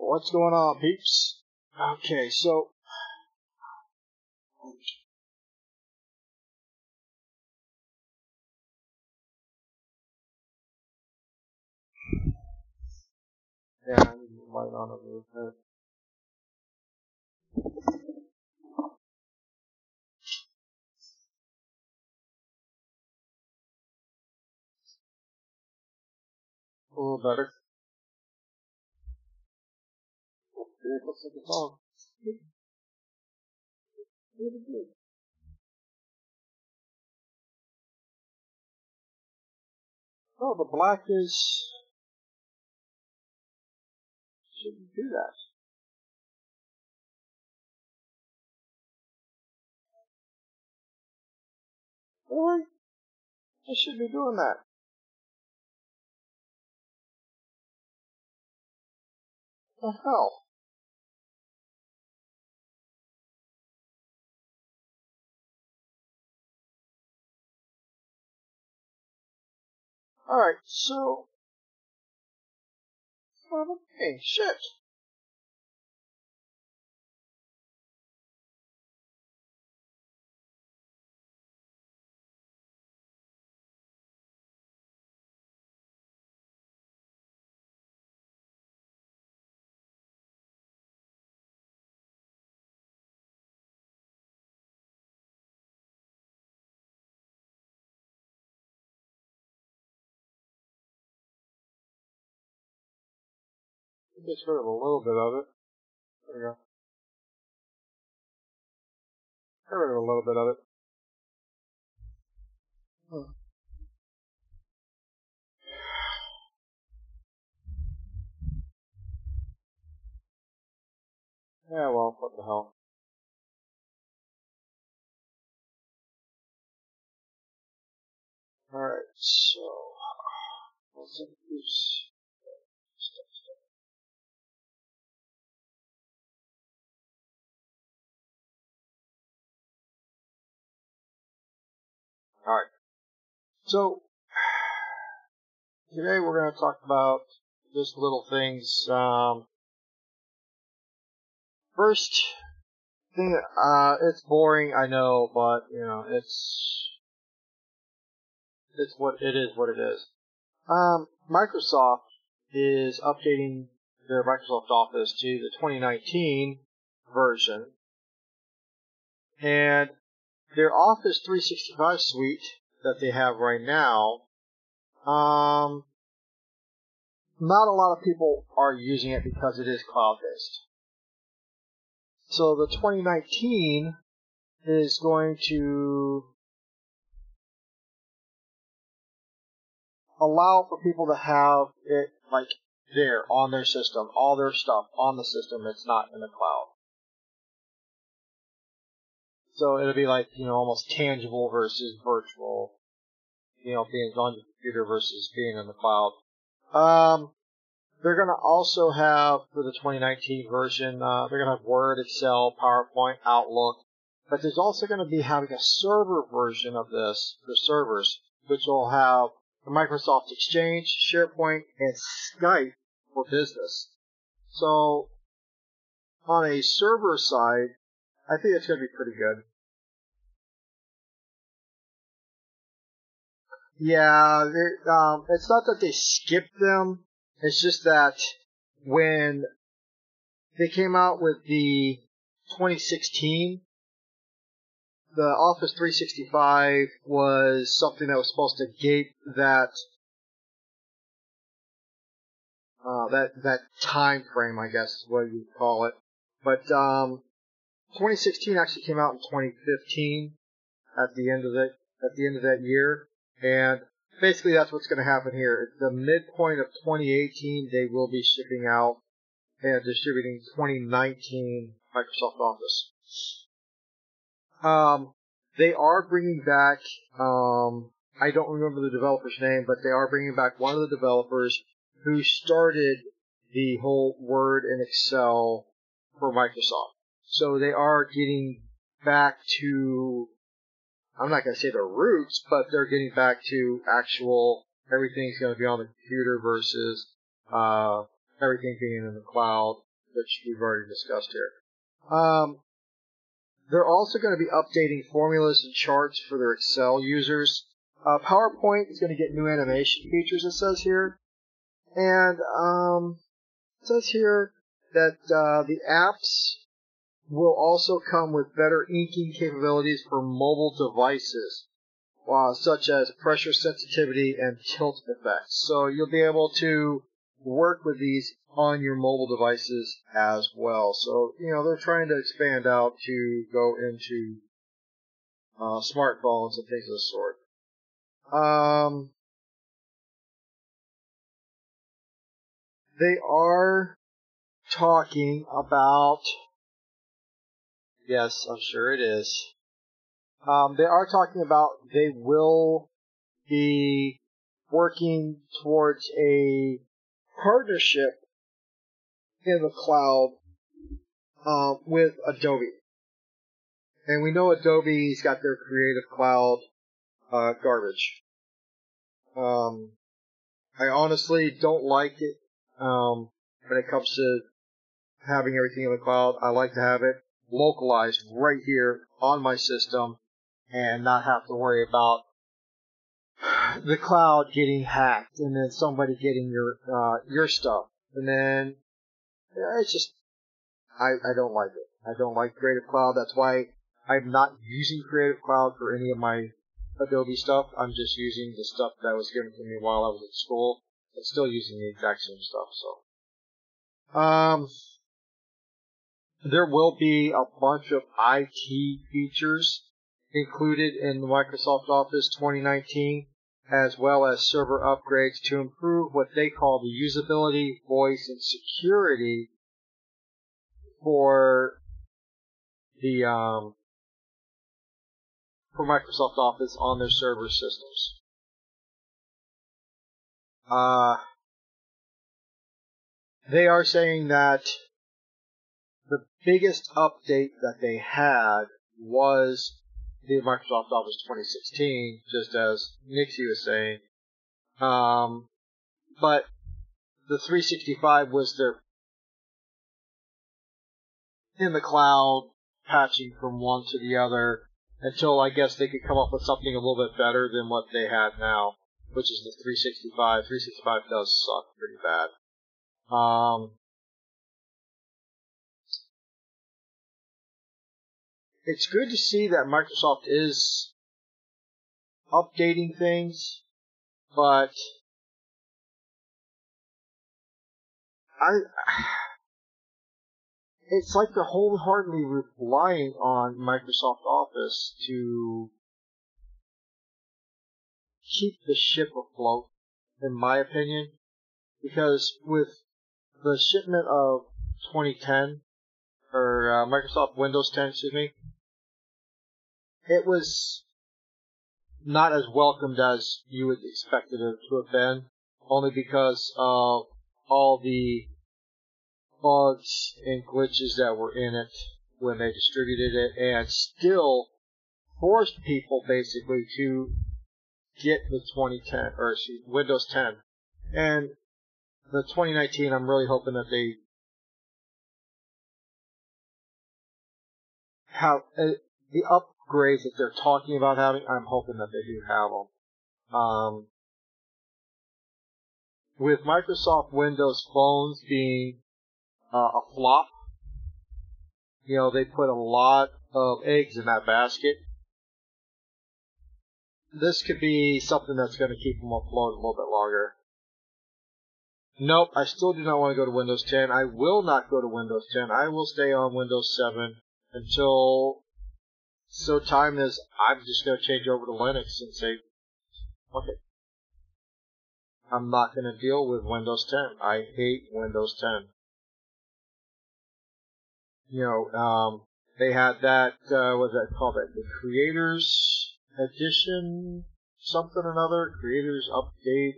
what's going on, peeps? Okay, so yeah, I need the light on a little bit. A little better. It looks like it's on. Oh, the black is... Shouldn't do that. Really? I shouldn't be doing that. What the hell? Alright, so... Hey, shit! Just rid of a little bit of it. There we go. Get rid of a little bit of it. Yeah, well, what the hell. Alright, so... Let's introduce... Alright. So, today we're going to talk about just little things. First thing, it's boring, I know, but, you know, it's what it is, what it is. Microsoft is updating their Microsoft Office to the 2019 version, and their Office 365 suite that they have right now, not a lot of people are using it because it is cloud-based. So the 2019 is going to allow for people to have it like there on their system, all their stuff on the system. It's not in the cloud. So it'll be like, you know, almost tangible versus virtual, you know, being on your computer versus being in the cloud. They're going to also have, for the 2019 version, they're going to have Word, Excel, PowerPoint, Outlook, but there's also going to be having a server version of this for servers, which will have the Microsoft Exchange, SharePoint, and Skype for business. So, on a server side, I think it's going to be pretty good. Yeah, it's not that they skipped them. It's just that when they came out with the 2016, the Office 365 was something that was supposed to gate that that time frame, I guess is what you call it. But 2016 actually came out in 2015 at the end of that year, and basically that's what's going to happen here. At the midpoint of 2018, they will be shipping out and distributing 2019 Microsoft Office. They are bringing back, I don't remember the developer's name, but they are bringing back one of the developers who started the whole Word and Excel for Microsoft. So they are getting back to, I'm not going to say the roots, but they're getting back to actual, everything's going to be on the computer versus everything being in the cloud. which we've already discussed here. They're also going to be updating formulas and charts for their Excel users. PowerPoint is going to get new animation features, it says here. And it says here that the apps will also come with better inking capabilities for mobile devices, such as pressure sensitivity and tilt effects. So you'll be able to work with these on your mobile devices as well. So, they're trying to expand out to go into smartphones and things of the sort. They are talking about, yes, I'm sure it is. They are talking about they will be working towards a partnership in the cloud with Adobe. And we know Adobe's got their Creative Cloud garbage. I honestly don't like it when it comes to having everything in the cloud. I like to have it localized right here on my system and not have to worry about the cloud getting hacked and then somebody getting your stuff. And then it's just I don't like it. I don't like Creative Cloud. That's why I'm not using Creative Cloud for any of my Adobe stuff. I'm just using the stuff that was given to me while I was at school. I'm still using the exact same stuff. So, there will be a bunch of IT features included in the Microsoft Office 2019, as well as server upgrades to improve what they call the usability, voice, and security for the for Microsoft Office on their server systems. They are saying that the biggest update that they had was the Microsoft Office 2016, just as Nixie was saying. But the 365 was their in the cloud patching from one to the other until I guess they could come up with something a little bit better than what they had now, which is the 365. 365 does suck pretty bad. It's good to see that Microsoft is updating things, but it's like they're wholeheartedly relying on Microsoft Office to keep the ship afloat, in my opinion, because with the shipment of 2010, or Microsoft Windows 10, excuse me, it was not as welcomed as you would expect it to have been, only because of all the bugs and glitches that were in it when they distributed it, and still forced people basically to get the 2010 or Windows 10. And the 2019, I'm really hoping that they have the upgrades that they're talking about having. I'm hoping that they do have them. With Microsoft Windows phones being a flop, they put a lot of eggs in that basket. This could be something that's going to keep them afloat a little bit longer. Nope, I still do not want to go to Windows 10. I will not go to Windows 10. I will stay on Windows 7 until time is I'm just going to change over to Linux and say, okay, I'm not going to deal with Windows 10. I hate Windows 10. They had that, what's that called? The Creators Edition, something or another, Creators Update,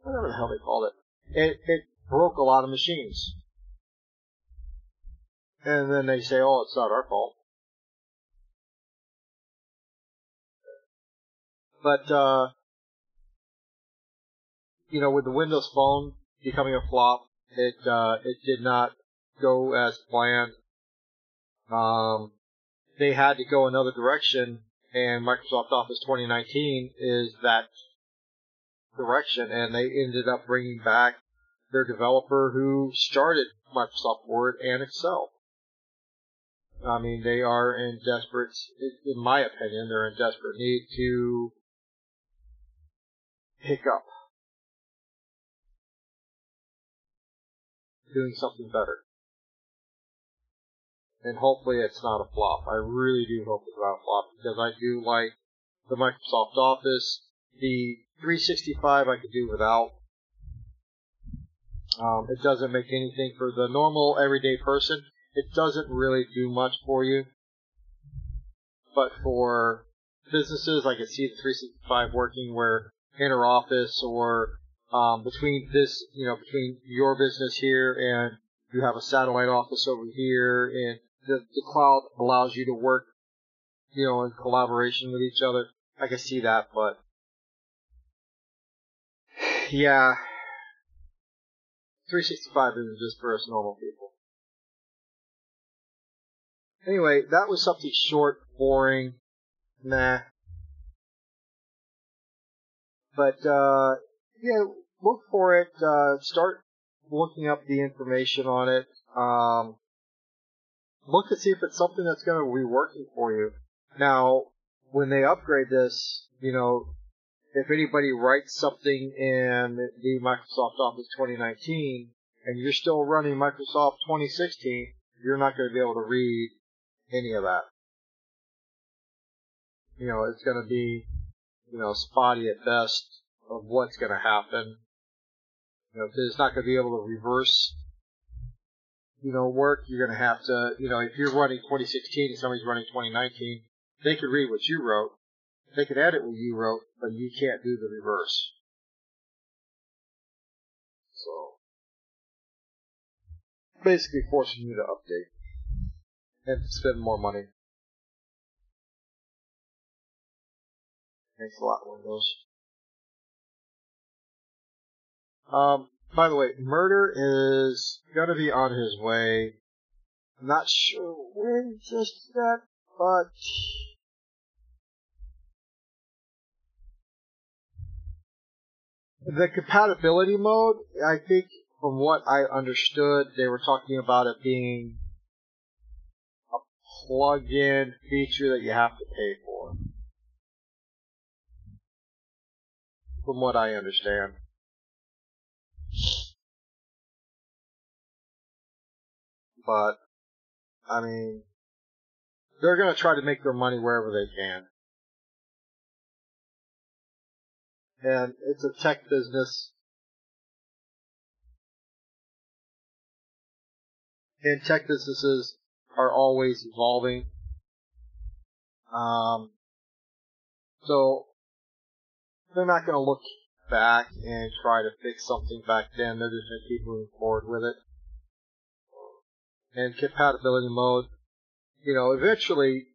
whatever the hell they called it. It broke a lot of machines. And then they say, oh, it's not our fault. But, with the Windows Phone becoming a flop, it did not go as planned. They had to go another direction, and Microsoft Office 2019 is that direction, and they ended up bringing back their developer who started Microsoft Word and Excel. I mean, they are in desperate, in my opinion, they're in desperate need to pick up doing something better. And hopefully it's not a flop. I really do hope it's not a flop, because I do like the Microsoft Office. The 365 I could do without. It doesn't make anything for the normal everyday person. It doesn't really do much for you. But for businesses, I can see the 365 working where inter-office or between between your business here and you have a satellite office over here, and the cloud allows you to work, in collaboration with each other. I can see that, but yeah, 365 isn't just for us normal people. Anyway, that was something short, boring, nah. But, look for it, start looking up the information on it, look to see if it's something that's going to be working for you. Now, when they upgrade this, if anybody writes something in the Microsoft Office 2019 and you're still running Microsoft 2016, you're not going to be able to read any of that. It's going to be, spotty at best of what's going to happen. It's not going to be able to reverse, work. You're going to have to, if you're running 2016 and somebody's running 2019, they can read what you wrote. They can edit what you wrote, but you can't do the reverse. So, basically forcing you to update and spend more money. Thanks a lot, Windows. By the way, Murder is going to be on his way. I'm not sure when just yet, but the compatibility mode, I think from what I understood, they were talking about it being a plug-in feature that you have to pay for. From what I understand. But, I mean, they're going to try to make their money wherever they can. And it's a tech business. And tech businesses are always evolving. So, they're not going to look back and try to fix something back then. They're just going to keep moving forward with it. And compatibility mode, eventually,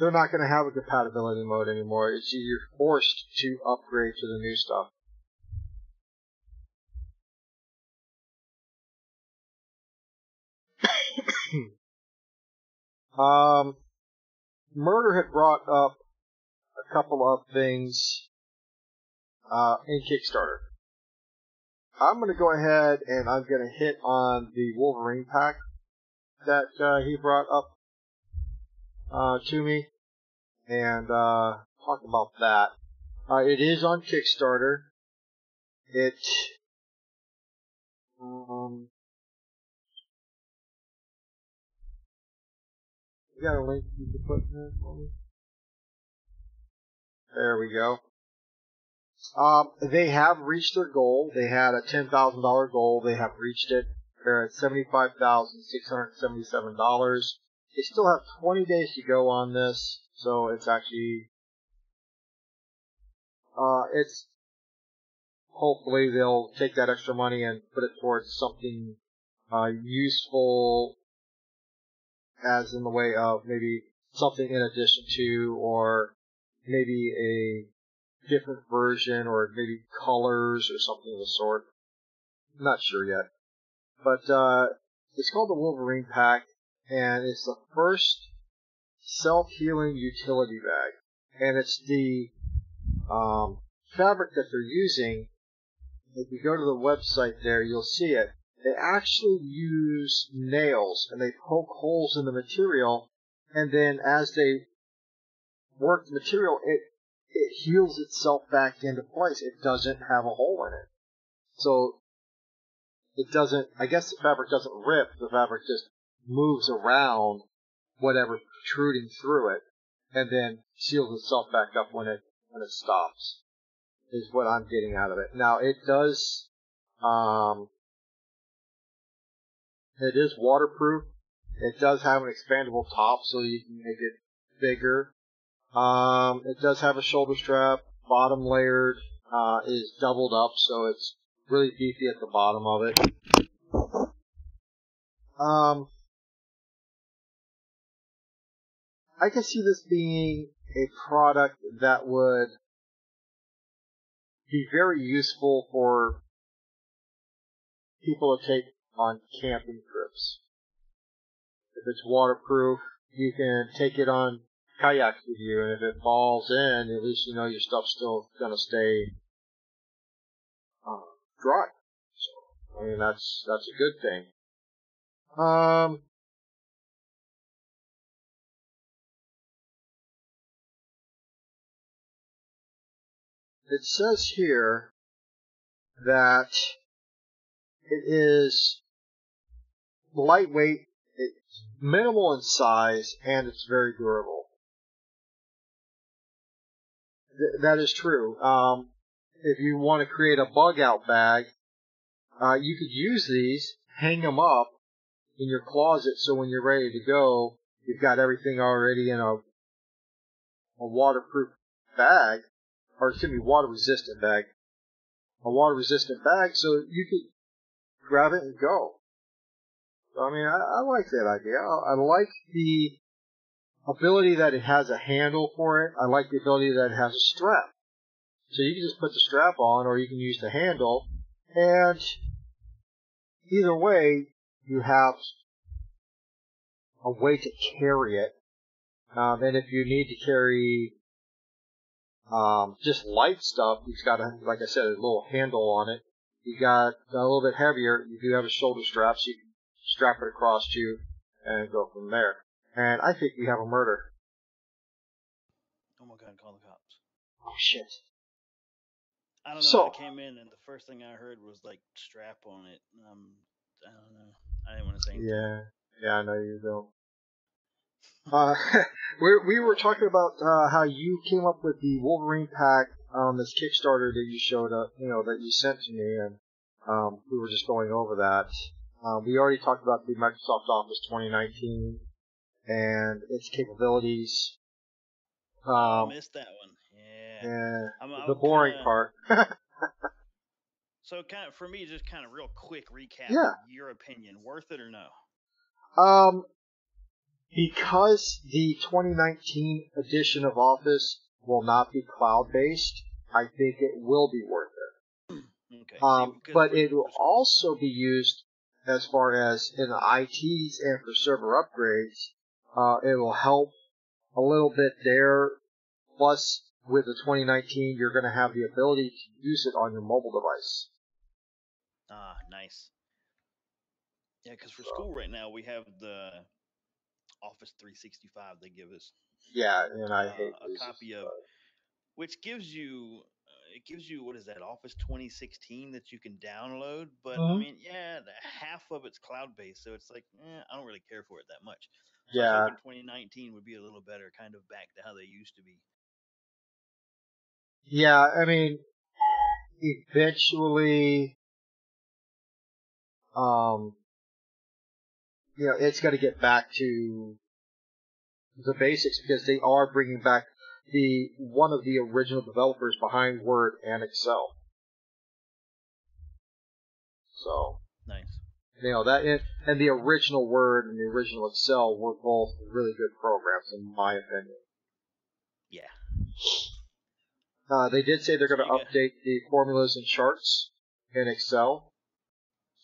they're not going to have a compatibility mode anymore. You're forced to upgrade to the new stuff. Murder had brought up a couple of things in Kickstarter. I'm going to go ahead and I'm going to hit on the Wolverine pack that he brought up to me and talk about that. It is on Kickstarter. It you got a link you can put in there for me? There we go. They have reached their goal. They had a $10,000 goal. They have reached it. They're at $75,677. They still have 20 days to go on this, so it's actually, it's, hopefully they'll take that extra money and put it towards something, useful, as in the way of maybe something in addition to, or maybe a different version, or maybe colors or something of the sort. I'm not sure yet. But it's called the Wolverine Pack, and it's the first self-healing utility bag. And it's the fabric that they're using. If you go to the website there, you'll see it. They actually use nails, and they poke holes in the material, and then as they work the material, it heals itself back into place. It doesn't have a hole in it. So it doesn't, I guess the fabric doesn't rip, the fabric just moves around whatever's protruding through it, and then seals itself back up when it stops, is what I'm getting out of it. Now, it does, it is waterproof. It does have an expandable top, so you can make it bigger. It does have a shoulder strap. Bottom layered is doubled up, so it's really beefy at the bottom of it. I can see this being a product that would be very useful for people to take on camping trips. If it's waterproof, you can take it on kayaks with you, and if it falls in, at least you know your stuff's still going to stay dry. So, I mean, that's a good thing. It says here that it is lightweight, it's minimal in size, and it's very durable. That is true. If you want to create a bug out bag, you could use these, hang them up in your closet, so when you're ready to go, you've got everything already in a waterproof bag, or excuse me, water-resistant bag. A water-resistant bag, so you could grab it and go. So, I mean, I like that idea. I like the ability that it has a handle for it. I like the ability that it has a strap. So you can just put the strap on, or you can use the handle, and either way, you have a way to carry it. And if you need to carry just light stuff, you've got, like I said, a little handle on it. You got a little bit heavier, you do have a shoulder strap, so you can strap it across you and go from there. And I think we have a murder. Oh my God, call the cops. Oh, shit. I don't know. So, I came in and the first thing I heard was like strap on it. I don't know. I didn't want to say anything. Yeah, I know you don't. We were talking about how you came up with the Wolverine pack on this Kickstarter that you showed up, that you sent to me, and we were just going over that. We already talked about the Microsoft Office 2019 and its capabilities. I missed that one. Yeah. The boring part. So, kind of for me, just kind of real quick recap. Yeah. Your opinion, worth it or no? Because the 2019 edition of Office will not be cloud-based, I think it will be worth it. Okay. But it will also be used as far as in the ITs and for server upgrades. It will help a little bit there. Plus, with the 2019, you're going to have the ability to use it on your mobile device. Ah, nice. Yeah, because for school right now, we have the Office 365 they give us. Yeah, and I hate a copy of, which gives you, it gives you, what is that, Office 2016 that you can download, but I mean, yeah, half of it's cloud-based, so it's like, I don't really care for it that much. So I was hoping 2019 would be a little better, kind of back to how they used to be. Yeah, I mean, eventually, it's got to get back to the basics because they are bringing back one of the original developers behind Word and Excel. So nice. That and the original Word and the original Excel were both really good programs in my opinion. Yeah. They did say they're going to update the formulas and charts in Excel.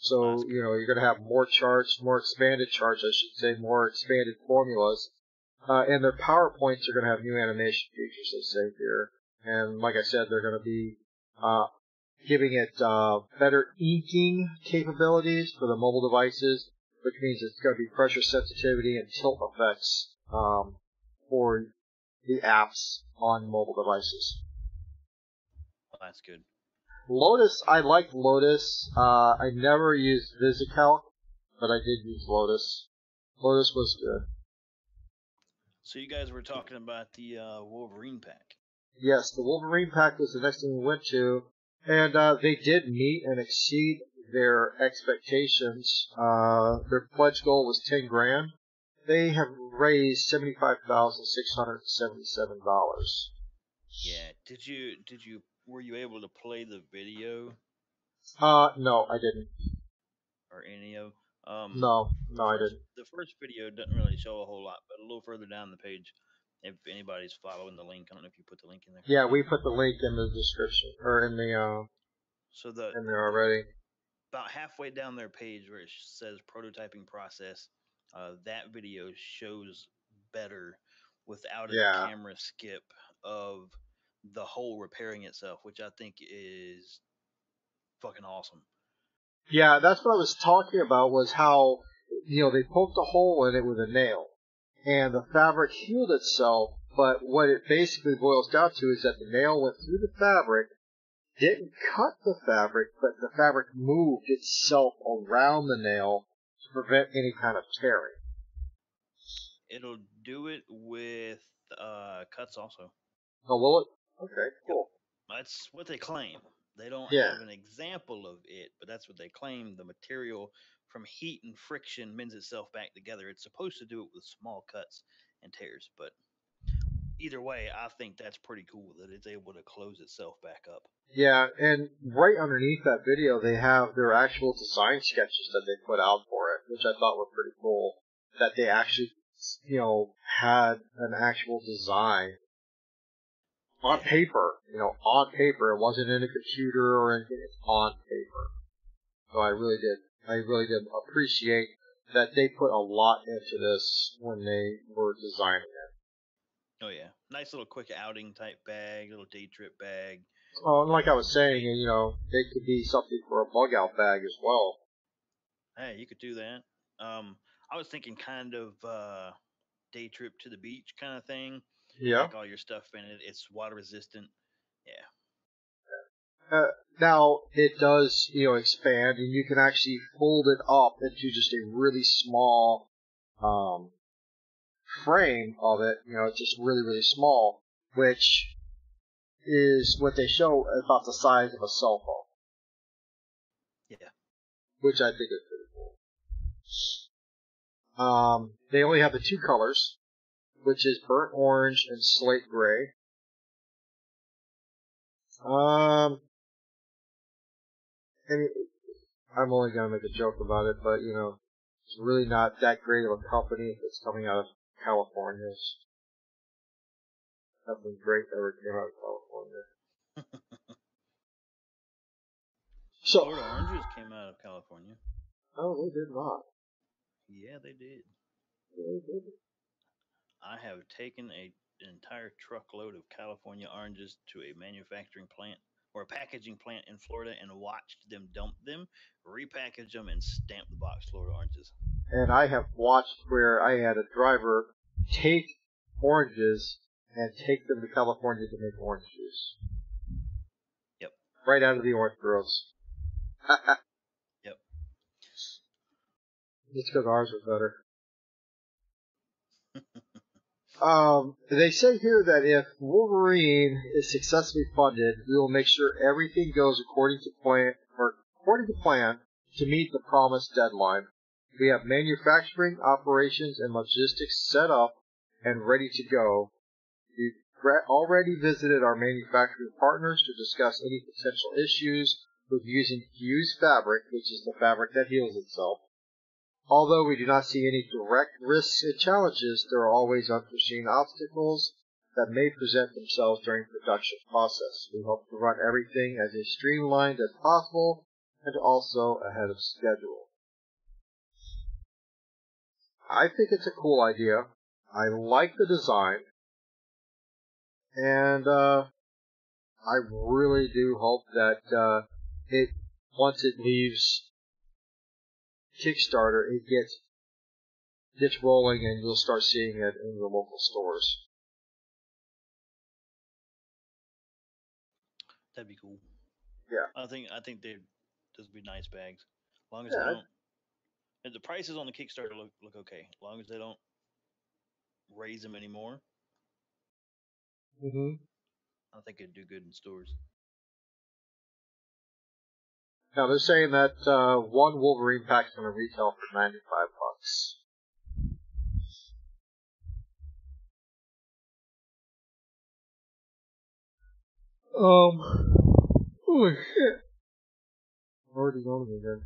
So, you know, you're going to have more charts, more expanded charts, I should say, more expanded formulas. And their PowerPoints are going to have new animation features, they say here. And like I said, they're going to be giving it better inking capabilities for the mobile devices, which means it's going to be pressure sensitivity and tilt effects for the apps on mobile devices. Well, that's good. Lotus, I liked Lotus. I never used VisiCalc, but I did use Lotus. Lotus was good. So you guys were talking about the Wolverine pack. Yes, the Wolverine pack was the next thing we went to, and they did meet and exceed their expectations. Their pledge goal was $10,000. They have raised $75,677. Yeah. Were you able to play the video No, I didn't. or any of? No, I didn't. The first video doesn't really show a whole lot, but a little further down the page, if anybody's following the link, I don't know if you put the link in there. Yeah, we put the link in the description or in the So in there already. About halfway down their page where it says prototyping process, that video shows better without a camera skip of the hole repairing itself, which I think is fucking awesome. Yeah, that's what I was talking about, was how, you know, they poked a hole in it with a nail, and the fabric healed itself, but what it basically boils down to is that the nail went through the fabric, didn't cut the fabric, but the fabric moved itself around the nail to prevent any kind of tearing. It'll do it with cuts also. Oh, will it? Okay, cool. That's what they claim. They don't have an example of it, but that's what they claim. The material from heat and friction mends itself back together. It's supposed to do it with small cuts and tears, but either way, I think that's pretty cool that it's able to close itself back up. Yeah, and right underneath that video, they have their actual design sketches that they put out for it, which I thought were pretty cool. That they actually, you know, had an actual design on paper, you know, on paper. It wasn't in a computer or anything. It's on paper. So I really did appreciate that they put a lot into this when they were designing it. Oh yeah, nice little quick outing type bag, little day trip bag. Oh, and like I was saying, you know, they could be something for a bug out bag as well. Hey, you could do that. I was thinking kind of day trip to the beach kind of thing. Yeah. Like all your stuff in it. It's water resistant. Yeah. Now it does, you know, expand, and you can actually fold it up into just a really small frame of it. You know, it's just really, really small, which is what they show about the size of a cell phone. Yeah. Which I think is pretty cool. They only have the two colors, which is burnt orange and slate gray. And I'm only gonna make a joke about it, but you know, it's really not that great of a company if it's coming out of California. Nothing great ever came out of California. So, Florida oranges came out of California. Oh, they did not. Yeah, they did. Yeah, they did. I have taken an entire truckload of California oranges to a manufacturing plant or a packaging plant in Florida and watched them dump them, repackage them, and stamp the box Florida oranges. And I have watched where I had a driver take oranges and take them to California to make orange juice. Yep. Right out of the orange groves. Yep. It's because ours was better. They say here that if Wolverine is successfully funded, we will make sure everything goes according to plan to meet the promised deadline. We have manufacturing, operations, and logistics set up and ready to go. We've already visited our manufacturing partners to discuss any potential issues with using fused fabric, which is the fabric that heals itself. Although we do not see any direct risks and challenges, there are always unforeseen obstacles that may present themselves during the production process. We hope to run everything as streamlined as possible and also ahead of schedule. I think it's a cool idea. I like the design, and I really do hope that it, once it leaves Kickstarter, it gets rolling, and you'll start seeing it in the local stores. That'd be cool. Yeah. I think those would be nice bags. As long as they Yeah. don't, and the prices on the Kickstarter look okay. As long as they don't raise them anymore, Mm-hmm. I think it'd do good in stores. Now they're saying that one Wolverine pack is going to retail for $95. Holy shit. Already going again.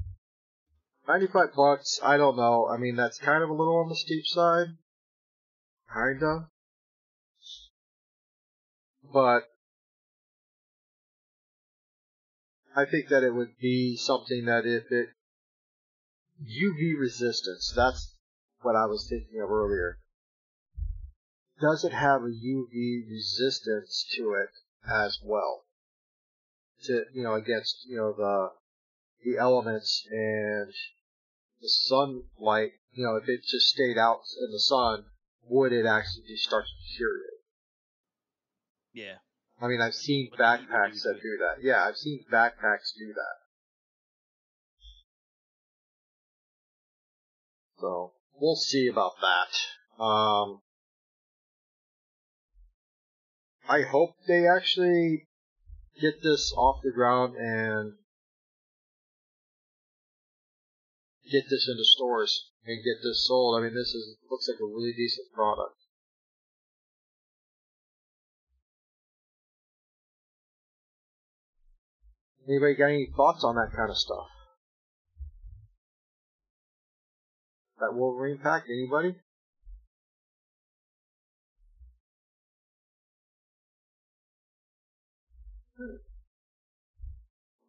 $95, I don't know. I mean, that's kind of a little on the steep side. Kinda. But I think that it would be something that if it UV resistance, that's what I was thinking of earlier. Does it have a UV resistance to it as well? To, against, the elements and the sunlight, if it just stayed out in the sun, would it actually just start to deteriorate? Yeah. I mean, I've seen What the heat would backpacks that do that. Yeah, I've seen backpacks do that. So, we'll see about that. I hope they actually get this off the ground and get this into stores and get this sold. I mean, looks like a really decent product. Anybody got any thoughts on that kind of stuff? That Wolverine pack? Anybody?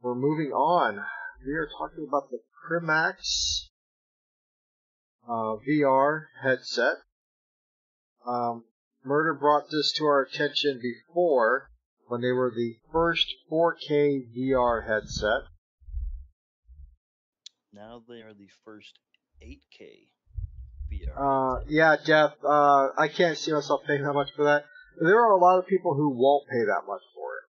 We're moving on. We are talking about the Primax VR headset. Murder brought this to our attention before when they were the first 4K VR headset. Now they are the first 8K VR headset. Yeah, Jeff, I can't see myself paying that much for that. There are a lot of people who won't pay that much for it.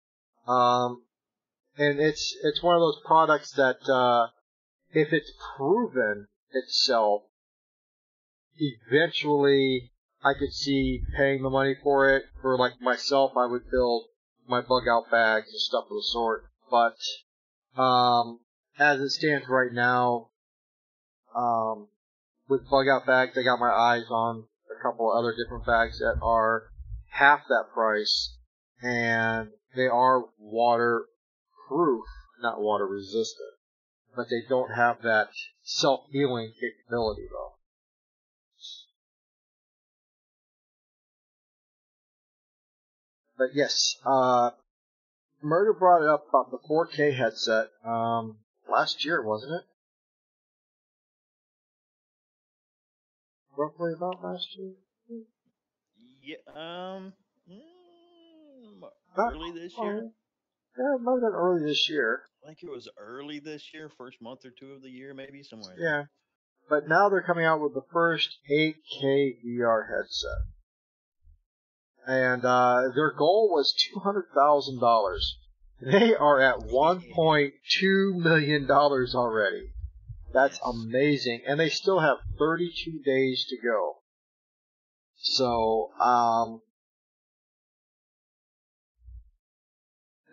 And it's one of those products that, if it's proven itself, eventually I could see paying the money for it. For like myself, I would build my bug out bags and stuff of the sort. But, as it stands right now, with bug out bags, I got my eyes on a couple of other different bags that are half that price, and they are waterproof, not water resistant, but they don't have that self-healing capability though. But yes, Murder brought it up about the 4K headset, last year, wasn't it? Roughly about last year? Yeah. Not Early this quite. year. Yeah, it might have been early this year. I think it was early this year, first month or two of the year, maybe somewhere in Yeah. But now they're coming out with the first 8K VR headset. And their goal was $200,000. They are at $1.2 million already. That's amazing. And they still have 32 days to go. So,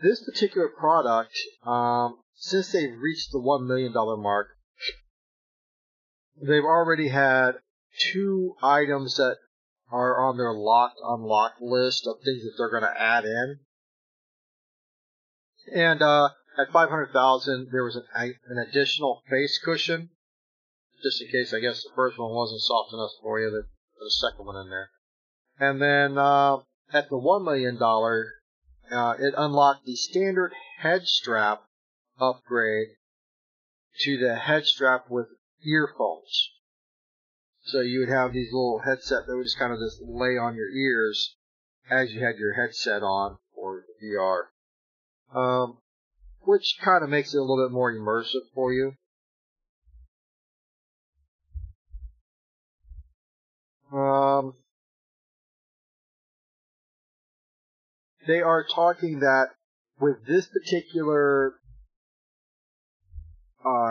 this particular product, since they've reached the $1 million mark, they've already had 2 items that are on their unlock list of things that they're going to add in. And at $500,000, there was an additional face cushion, just in case I guess the first one wasn't soft enough for you. Put a second one in there. And then at the $1 million, it unlocked the standard head strap upgrade to the head strap with earphones. So you would have these little headset that would just kind of just lay on your ears as you had your headset on for the VR. Which kind of makes it a little bit more immersive for you. They are talking that with this particular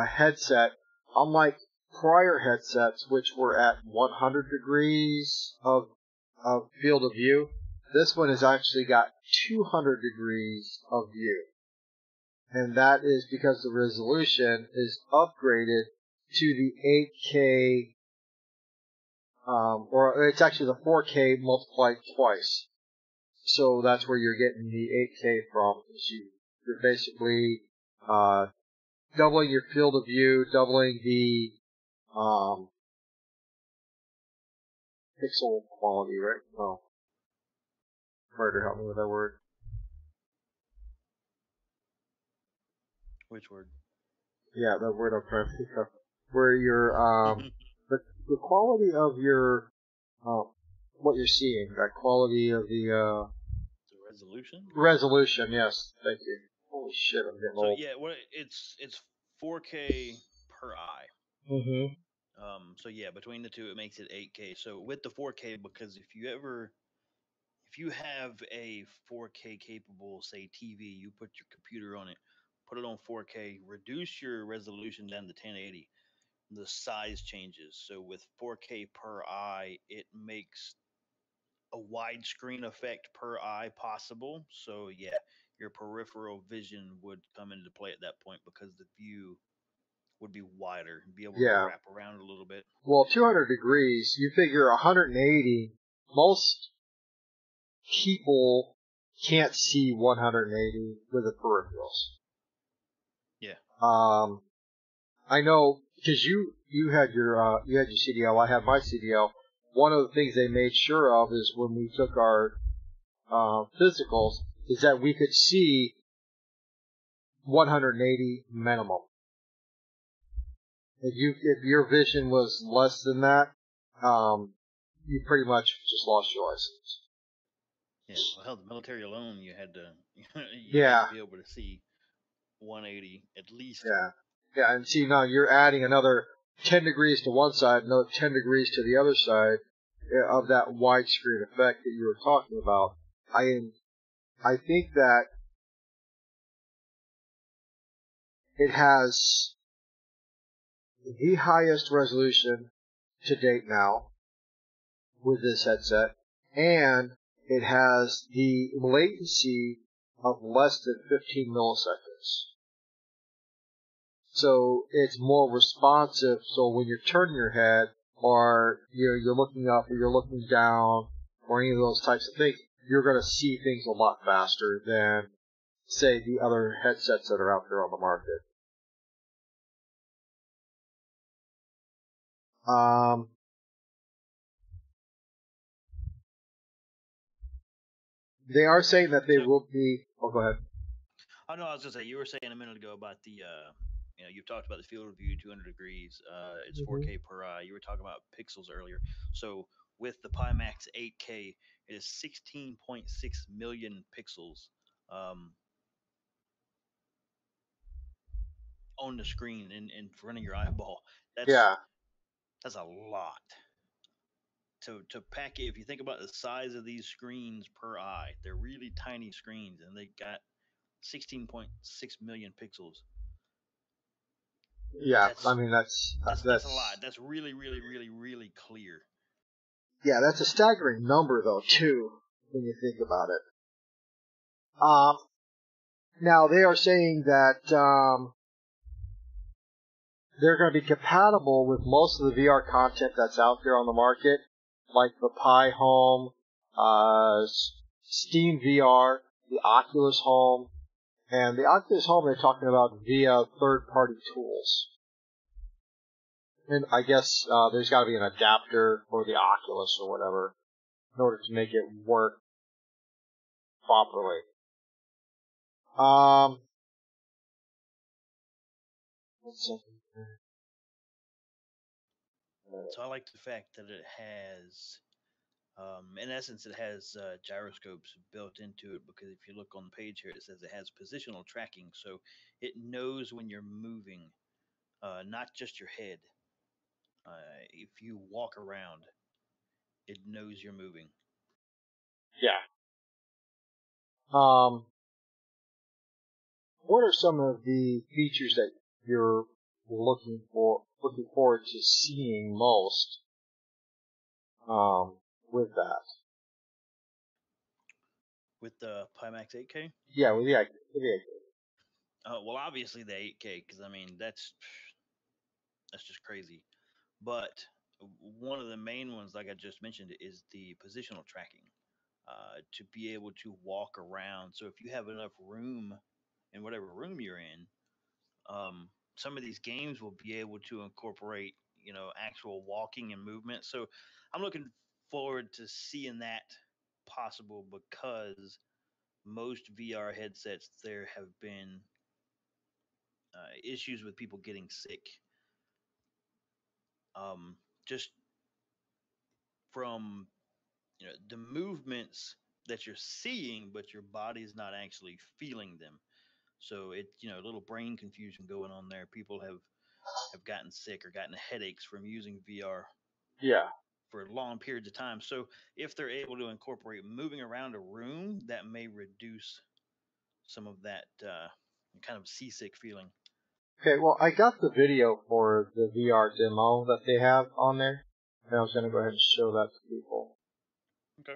headset, unlike prior headsets, which were at 100 degrees of field of view, this one has actually got 200 degrees of view. And that is because the resolution is upgraded to the 8K, or it's actually the 4K multiplied twice. So that's where you're getting the 8K from. You're basically doubling your field of view, doubling the pixel quality, right? Oh, Murder, help me with that word. Which word? Yeah, that word I'm trying to think of. Where your the quality of your what you're seeing, that quality of the resolution. Resolution, yes, thank you. Holy shit, I'm getting old. So yeah, it's 4K per eye. Mm-hmm. So yeah, between the two, it makes it 8K. So with the 4K, because if you have a 4K capable, say, TV, you put your computer on it, put it on 4K, reduce your resolution down to 1080, the size changes. So with 4K per eye, it makes a widescreen effect per eye possible. So yeah, your peripheral vision would come into play at that point because the view would be wider and be able to wrap around a little bit. Well, 200 degrees, you figure 180, most people can't see 180 with the peripherals. Yeah. I know, because you had your CDL, I had my CDL. One of the things they made sure of is when we took our physicals is that we could see 180 minimum. If your vision was less than that, you pretty much just lost your license. Yeah, well, hell, the military alone, you had to be able to see 180 at least. Yeah, and see now you're adding another 10 degrees to one side, another 10 degrees to the other side of that widescreen effect that you were talking about. I think that it has the highest resolution to date now with this headset, and it has the latency of less than 15 milliseconds. So it's more responsive, so when you're turning your head, or you're looking up, or you're looking down, or any of those types of things, you're going to see things a lot faster than, say, the other headsets that are out there on the market. They are saying that they will be... Oh, go ahead. Oh, no, I was going to say, you were saying a minute ago about the, you've talked about the field of view, 200 degrees. It's 4K per eye. You were talking about pixels earlier. So with the Pimax 8K, it is 16.6 million pixels on the screen in front of your eyeball. That's a lot. To pack it, if you think about the size of these screens per eye, they're really tiny screens, and they got 16.6 million pixels. Yeah, I mean that's a lot. That's really, really, really, really clear. Yeah, that's a staggering number though too, when you think about it. Now they are saying that they're going to be compatible with most of the VR content that's out there on the market, like the Pi Home, Steam VR, the Oculus Home, and the Oculus Home they're talking about via third-party tools. And I guess there's got to be an adapter for the Oculus or whatever in order to make it work properly. One second. So I like the fact that it has, in essence, it has gyroscopes built into it, because if you look on the page here, it says it has positional tracking. So it knows when you're moving, not just your head. If you walk around, it knows you're moving. Yeah. What are some of the features that you're looking forward to seeing most with that? With the Pimax 8K? Yeah, with the 8K. Well, obviously the 8K, because I mean that's just crazy. But one of the main ones, like I just mentioned, is the positional tracking. To be able to walk around. So if you have enough room in whatever room you're in, some of these games will be able to incorporate, actual walking and movement. So I'm looking forward to seeing that possible, because most VR headsets, there have been issues with people getting sick, just from the movements that you're seeing, but your body's not actually feeling them. So it, a little brain confusion going on there. People have gotten sick or gotten headaches from using VR. Yeah. For long periods of time. So if they're able to incorporate moving around a room, that may reduce some of that kind of seasick feeling. Okay, well, I got the video for the VR demo that they have on there, and I was going to go ahead and show that to people. Okay.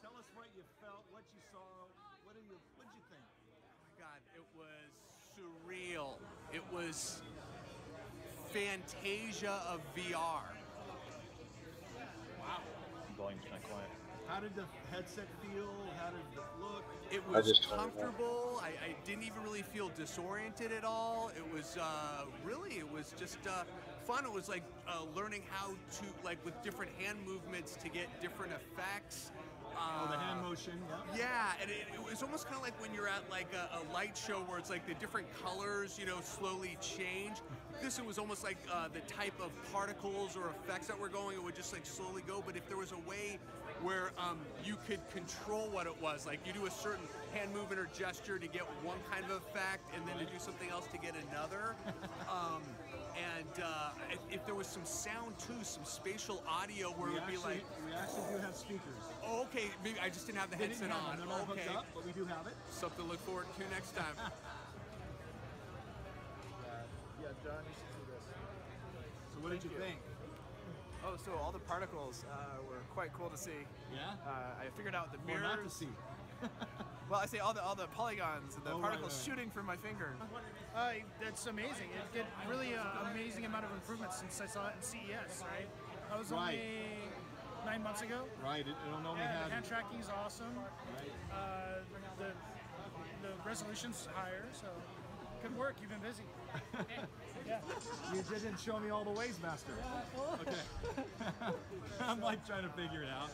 Tell us what you felt, what you saw, what did you think? Oh my God, it was surreal. It was Fantasia of VR. Wow. Volume's kind of quiet. How did the headset feel? How did it look? It I was just comfortable. I didn't even really feel disoriented at all. It was it was just fun. It was like learning how to, like with different hand movements, to get different effects. The hand motion. Yeah, and it was almost kind of like when you're at like a light show where it's like the different colors, slowly change. This it was almost like the type of particles or effects that were going, it would just like slowly go. But if there was a way where you could control what it was, like you do a certain hand movement or gesture to get one kind of effect, and then to do something else to get another. If there was some sound too, some spatial audio where it would be like... We actually do have speakers. Oh, okay. Maybe I just didn't have the headset on. They're not hooked up, but we do have it. Something to look forward to next time. Yeah, John, you should see this. So what did you think? Oh, so all the particles were quite cool to see. Yeah? I figured out the mirrors. Or not to see. Well, I say all the polygons and the particles shooting from my fingers. That's amazing. It did really amazing amount of improvements since I saw it in CES, right? That was only 9 months ago. Right, it only had... The hand tracking is awesome. Right. The resolution's higher, so good work. You've been busy. Yeah. You didn't show me all the ways, Master. Okay. I'm like trying to figure it out.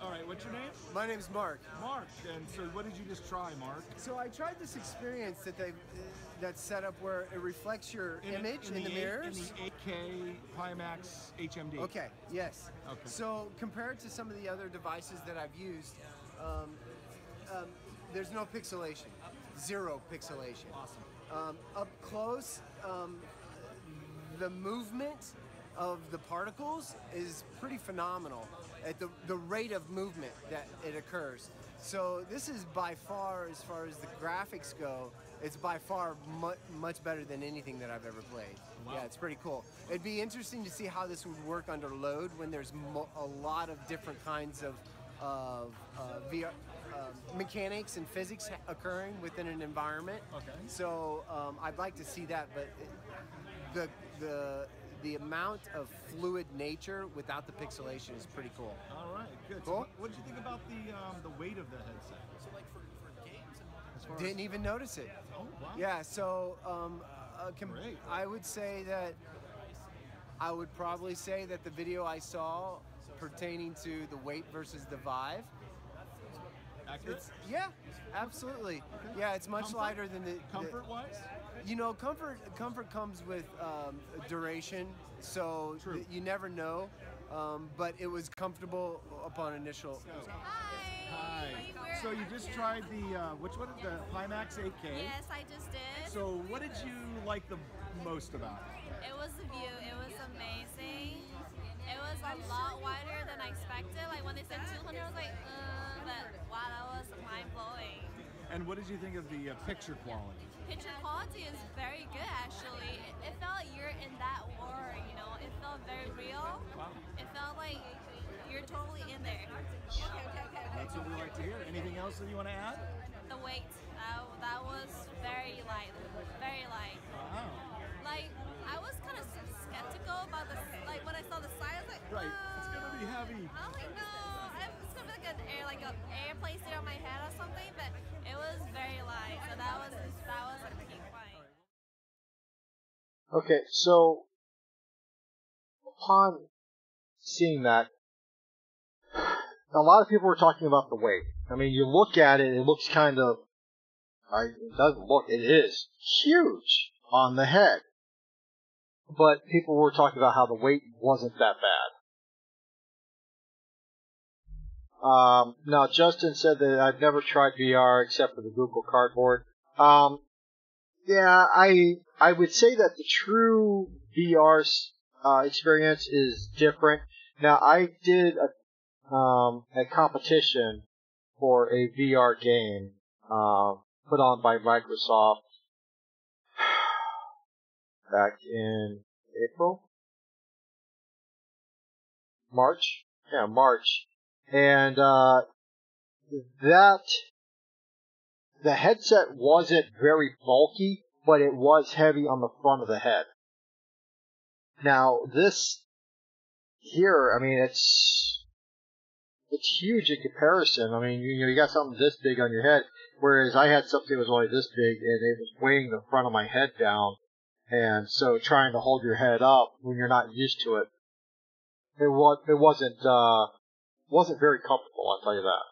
All right, what's your name? My name's Mark. Mark. And so what did you just try, Mark? So I tried this experience that's set up where it reflects your image in the mirrors. In the 8K Pimax HMD. Okay, yes. Okay. So compared to some of the other devices that I've used, there's no pixelation, zero pixelation. Awesome. Up close, the movement of the particles is pretty phenomenal at the rate of movement that it occurs. So this is by far, as far as the graphics go, it's by far much better than anything that I've ever played. Wow. Yeah, it's pretty cool. It'd be interesting to see how this would work under load when there's a lot of different kinds of VR mechanics and physics occurring within an environment. Okay. So I'd like to see that, but the amount of fluid nature without the pixelation is pretty cool. All right, good. Cool. So what did you think about the weight of the headset? So like for games, didn't even notice it. Oh, wow. Yeah, so Great. I would probably say that the video I saw pertaining to the weight versus the Vive. Accurate? Yeah, absolutely. Yeah, it's much lighter than the comfort-wise. You know, comfort comes with duration, so you never know. But it was comfortable upon initial. Hi. So you just tried the which one? The Pimax 8K. Yes, I just did. So what did you like the most about it? It was the view. It was amazing. It was a lot wider than I expected. Like when they said 200, I was like, but wow, that was mind blowing. And what did you think of the picture quality? Picture quality is very good, actually. It felt you're in that world, you know. It felt very real. Wow. It felt like you're totally in there. That's what we like to hear. Anything else that you want to add? The weight, that was very light, very light. Wow. Like I was kind of skeptical about this. Like when I saw the size, I was like, Right, it's gonna be heavy. I'm like, no, it's gonna be like an air placed on my head or something. But it was very light, so that was a key point. Okay, so upon seeing that, a lot of people were talking about the weight. I mean, you look at it, it looks kind of, it doesn't look, it is huge on the head. But people were talking about how the weight wasn't that bad. Now, Justin said that I've never tried VR except for the Google Cardboard. Yeah, I would say that the true VR experience is different. Now, I did a competition for a VR game put on by Microsoft back in March. And that the headset wasn't very bulky, but it was heavy on the front of the head. Now this here, I mean, it's huge in comparison. I mean, you got something this big on your head, whereas I had something that was only this big, and it was weighing the front of my head down. And so trying to hold your head up when you're not used to it, it wasn't very comfortable, I'll tell you that.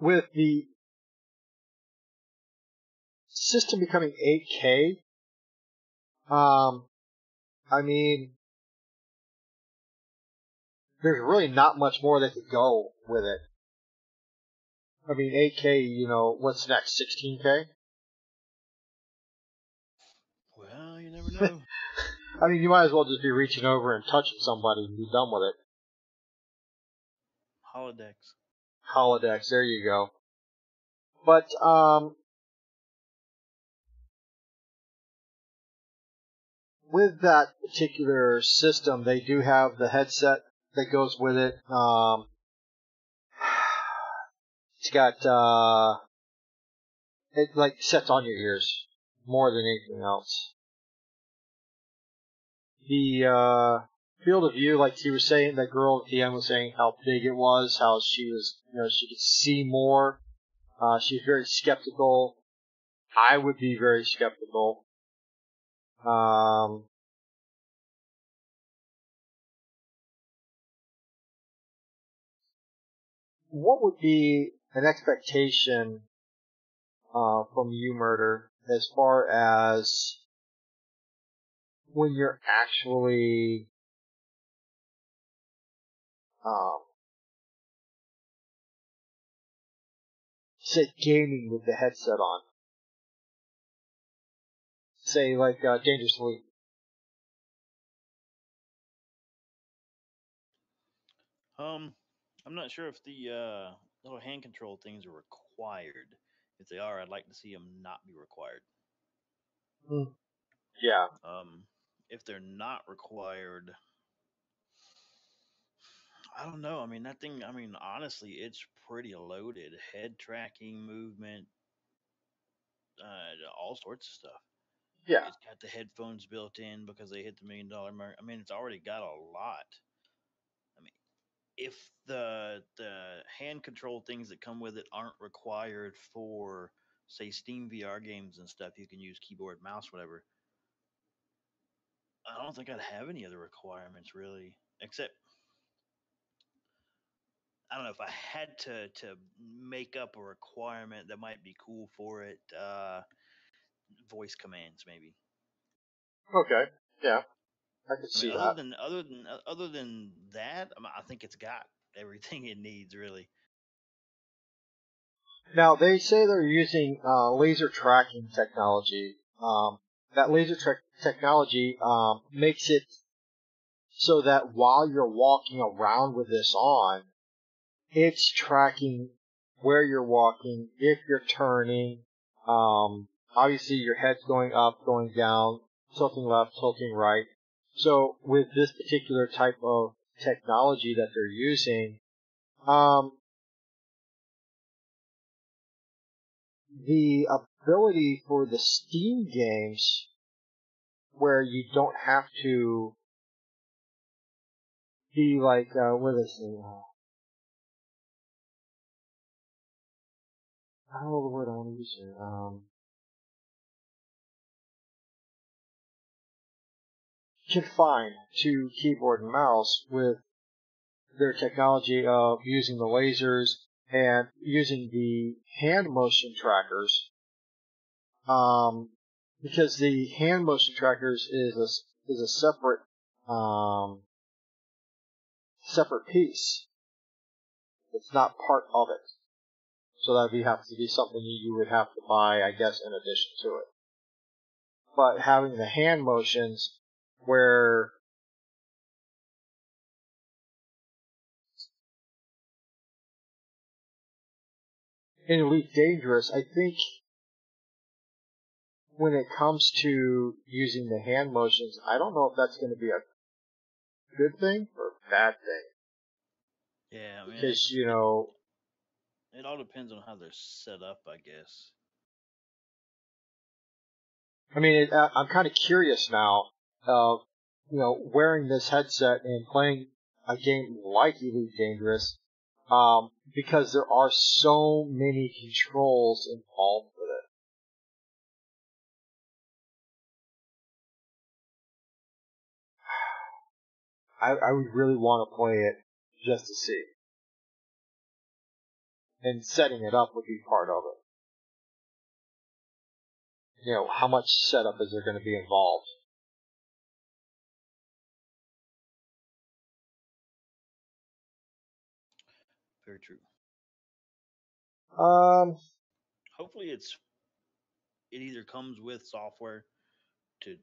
With the system becoming 8K, I mean, there's really not much more that could go with it. I mean, 8K, you know, what's next, 16K? Well, you never know. I mean, you might as well just be reaching over and touching somebody and be done with it. Holodecks, there you go. But, with that particular system, they do have the headset that goes with it. It's got, it like sets on your ears more than anything else. The, field of view, like he was saying, that girl at the end was saying how big it was, how she was, you know, she could see more. She was very skeptical. I would be very skeptical. What would be an expectation from you, Murder, as far as when you're actually say gaming with the headset on? Say like Dangerous Sleep. I'm not sure if the little hand control things are required. If they are, I'd like to see them not be required. Yeah. If they're not required, I don't know. I mean, that thing, I mean, honestly, it's pretty loaded. Head tracking, movement, all sorts of stuff. Yeah. It's got the headphones built in because they hit the $1 million mark. I mean, it's already got a lot. I mean, if the hand control things that come with it aren't required for, say, Steam VR games and stuff, you can use keyboard, mouse, whatever. I don't think I'd have any other requirements really, except I don't know if I had to make up a requirement that might be cool for it. Voice commands maybe. Okay. Yeah, I could I mean, see that. other than that, I think it's got everything it needs really. Now, they say they're using laser tracking technology. That technology makes it so that while you're walking around with this on, it's tracking where you're walking, if you're turning. Obviously, your head's going up, going down, tilting left, tilting right. So, with this particular type of technology that they're using, the ability for the Steam games where you don't have to be like, what is it? I don't know the word I want to use here. Confined to keyboard and mouse with their technology of using the lasers and using the hand motion trackers. Because the hand motion trackers is a separate separate piece. It's not part of it. So that would have to be something you would have to buy, I guess, in addition to it. But having the hand motions where in Elite Dangerous, I think when it comes to using the hand motions, I don't know if that's going to be a good thing or a bad thing. Yeah, I mean, Because, it all depends on how they're set up, I guess. I mean, I'm kind of curious now of, wearing this headset and playing a game like Elite Dangerous, because there are so many controls involved with it. I would really want to play it just to see. And setting it up would be part of it. How much setup is there going to be involved? Very true. Hopefully, it either comes with software to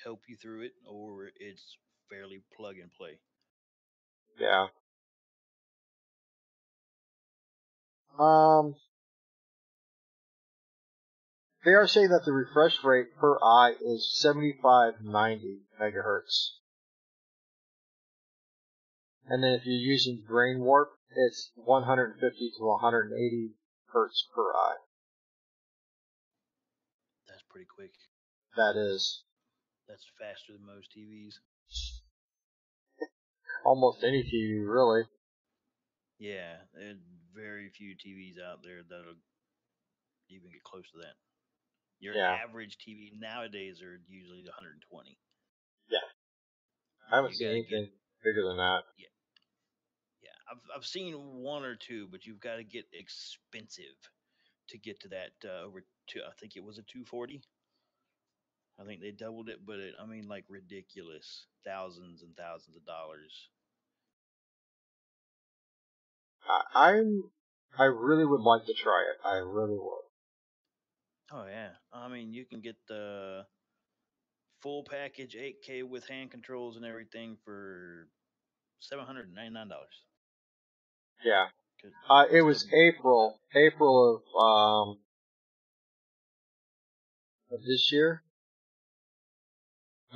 help you through it, or it's fairly plug and play. Yeah. They are saying that the refresh rate per eye is 7590 megahertz. And then if you're using Brain Warp, it's 150 to 180 hertz per eye. That's pretty quick. That is. That's faster than most TVs. Almost any TV, really. Yeah, there's very few TVs out there that'll even get close to that. Your average TV nowadays are usually 120. Yeah. I haven't seen anything bigger than that. Yeah. I've seen one or two, but you've got to get expensive to get to that over to. I think it was a 240. I think they doubled it, but like ridiculous, thousands and thousands of dollars. I really would like to try it. I really would. Oh yeah, I mean you can get the full package 8K with hand controls and everything for $799. Yeah. It was April of this year.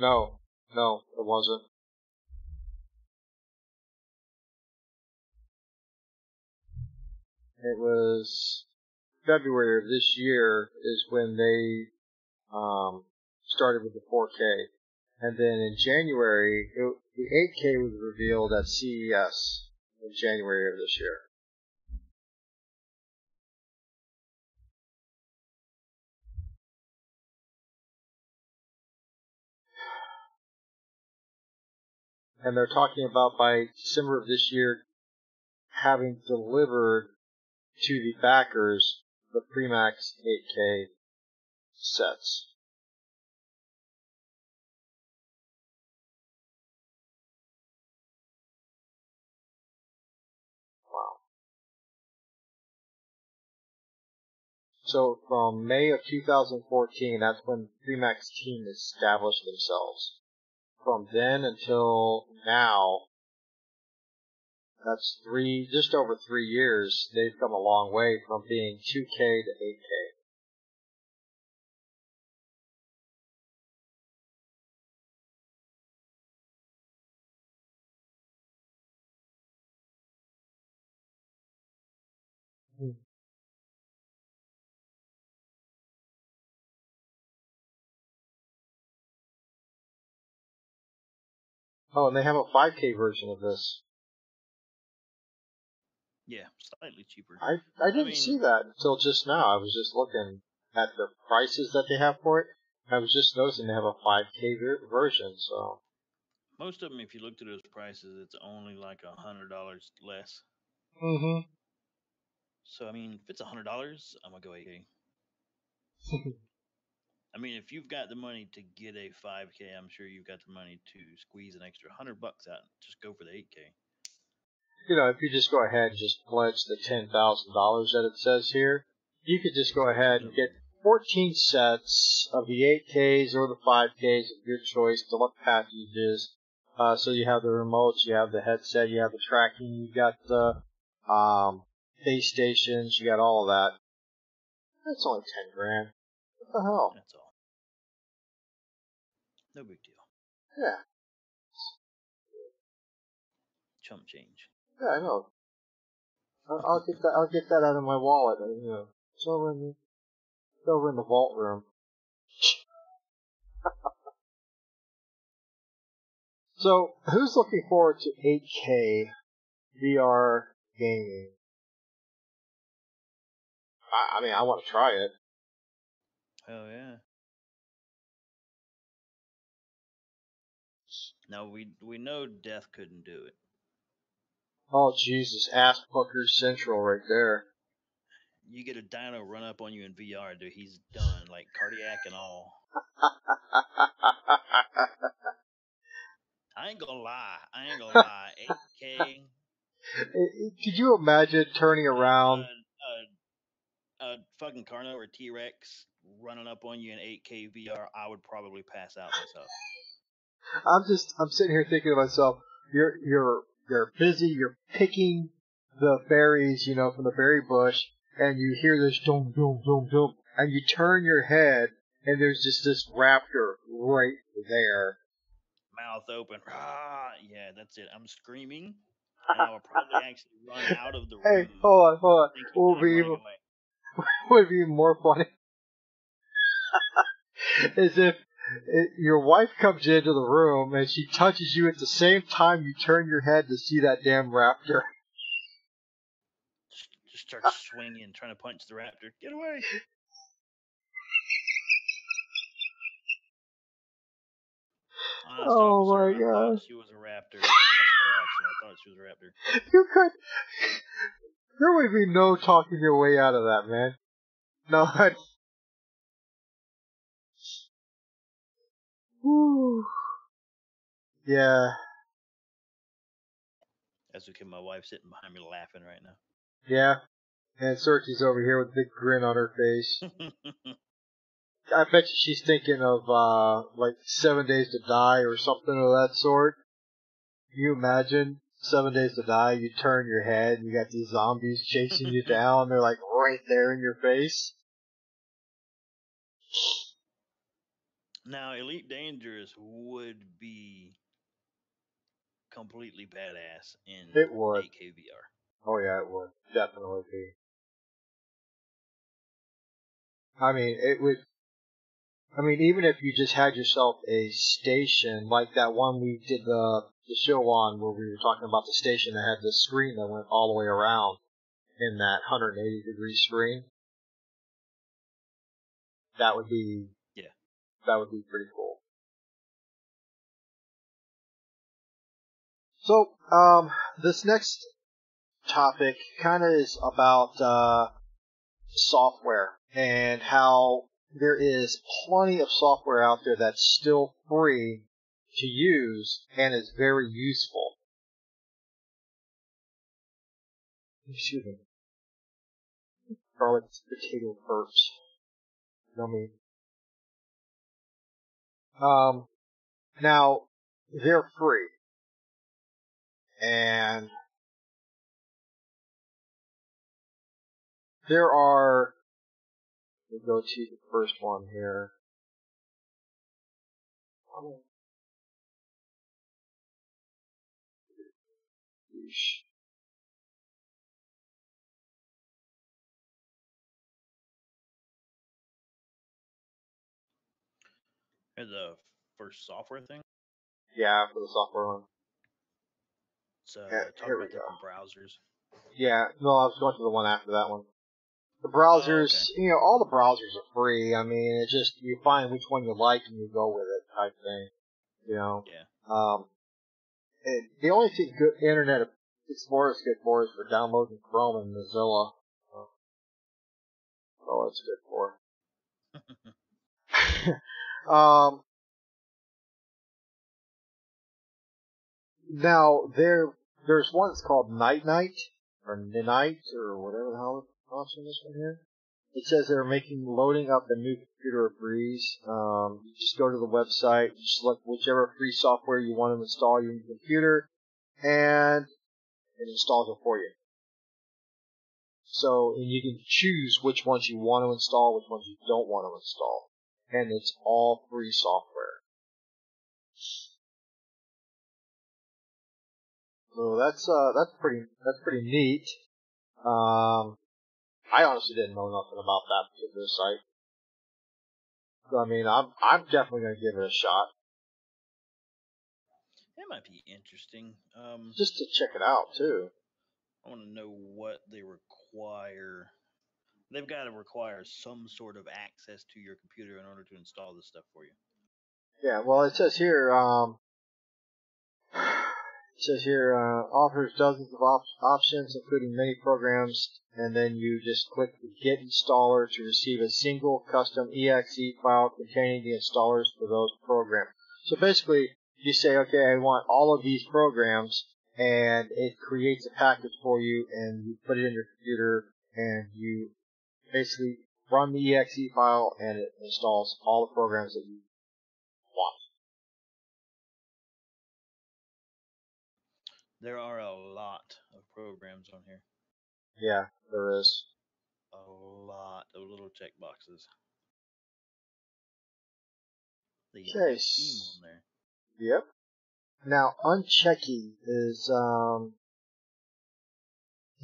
No, it wasn't. It was February of this year is when they started with the 4K, and then in January the 8K was revealed at CES in January of this year. and they're talking about by December of this year having delivered to the backers the Premax 8K sets. Wow. So from May of 2014, that's when Premax team established themselves. From then until now, that's just over 3 years, they've come a long way from being 2K to 8K. Oh, and they have a 5K version of this. Yeah, slightly cheaper. I didn't see that until just now. I was just looking at the prices that they have for it. I was just noticing they have a 5K version, so. Most of them, if you look at those prices, it's only like $100 less. Mm-hmm. So, I mean, if it's $100, I'm going to go 8K. I mean, if you've got the money to get a 5K, I'm sure you've got the money to squeeze an extra $100 out. Just go for the 8K. You know, if you just go ahead and just pledge the $10,000 that it says here, you could just go ahead and get 14 sets of the 8Ks or the 5Ks of your choice, deluxe packages. So you have the remotes, you have the headset, you have the tracking, you got the base stations, you got all of that. That's only 10 grand. What the hell? That's all. No big deal. Yeah. Chump change. Yeah, I know. I'll get that. I'll get that out of my wallet. You know, it's over in the vault room. So, who's looking forward to 8K VR gaming? I mean, I want to try it. Oh, yeah. Now, we know Death couldn't do it. Oh, Jesus. Ass Pucker Central right there. You get a dino run up on you in VR, dude, he's done, like cardiac and all. I ain't gonna lie. 8K. Could you imagine turning around? A fucking Carno or T-Rex running up on you in 8K VR, I would probably pass out myself. I'm sitting here thinking to myself, you're busy, you're picking the berries, you know, from the berry bush, and you hear this dum dum dum dum, and you turn your head, and there's just this raptor right there. Mouth open. Rah! Yeah, that's it. I'm screaming, and I will probably actually run out of the room. Hey, hold on. What would be even more funny is if your wife comes into the room and she touches you at the same time you turn your head to see that damn raptor. Just start swinging, trying to punch the raptor. Get away! Honest Oh officer, my I God. thought she was a raptor. I swear, actually, I thought she was a raptor. You could. There would be no talking your way out of that, man. No. Whew. Yeah. That's okay. My wife's sitting behind me laughing right now. Yeah. And Cersei's over here with a big grin on her face. I bet you she's thinking of, like 7 Days to Die or something of that sort. Can you imagine 7 Days to Die? You turn your head and you got these zombies chasing you down. They're like right there in your face. Now, Elite Dangerous would be completely badass in It would. 8K VR. Oh yeah, it would. Definitely be. I mean, it would. I mean, even if you just had yourself a station like that one we did the show on, where we were talking about the station that had the screen that went all the way around in that 180-degree screen, that would be pretty cool. So, this next topic kind of is about software and how there is plenty of software out there that's still free to use and is very useful. Excuse me. Garlic potato burps. Yummy. Now, they're free. And there are, we'll go to the first one here. The first software thing? Yeah, for the software one. So here talk we about go. different browsers. Yeah, no, I was going to the one after that one. The browsers, okay. you know, all the browsers are free. I mean, it's just, you find which one you like and you go with it type thing. You know? Yeah. The only thing good Internet Explorer is good for is for downloading Chrome and Mozilla. Oh, it's good for. Now there's one that's called Night or Night or whatever the hell it's pronouncing this one here. It says they're making loading up a new computer a breeze. You just go to the website, you select whichever free software you want to install on your computer, and it installs it for you. So, and you can choose which ones you want to install, which ones you don't want to install. And it's all free software. So that's pretty neat. I honestly didn't know nothing about that particular site. So, I mean, I'm definitely gonna give it a shot. It might be interesting. Just to check it out too. I want to know what they require. They've got to require some sort of access to your computer in order to install this stuff for you. Yeah, well, it says here, offers dozens of options, including many programs, and then you just click the Get Installer to receive a single custom exe file containing the installers for those programs. So basically, you say, okay, I want all of these programs, and it creates a package for you, and you put it in your computer, and you basically run the exe file, and it installs all the programs that you want. There are a lot of programs on here. Yeah, there is. A lot of little check boxes. They even have Steam on there. Yep. Now, unchecking is,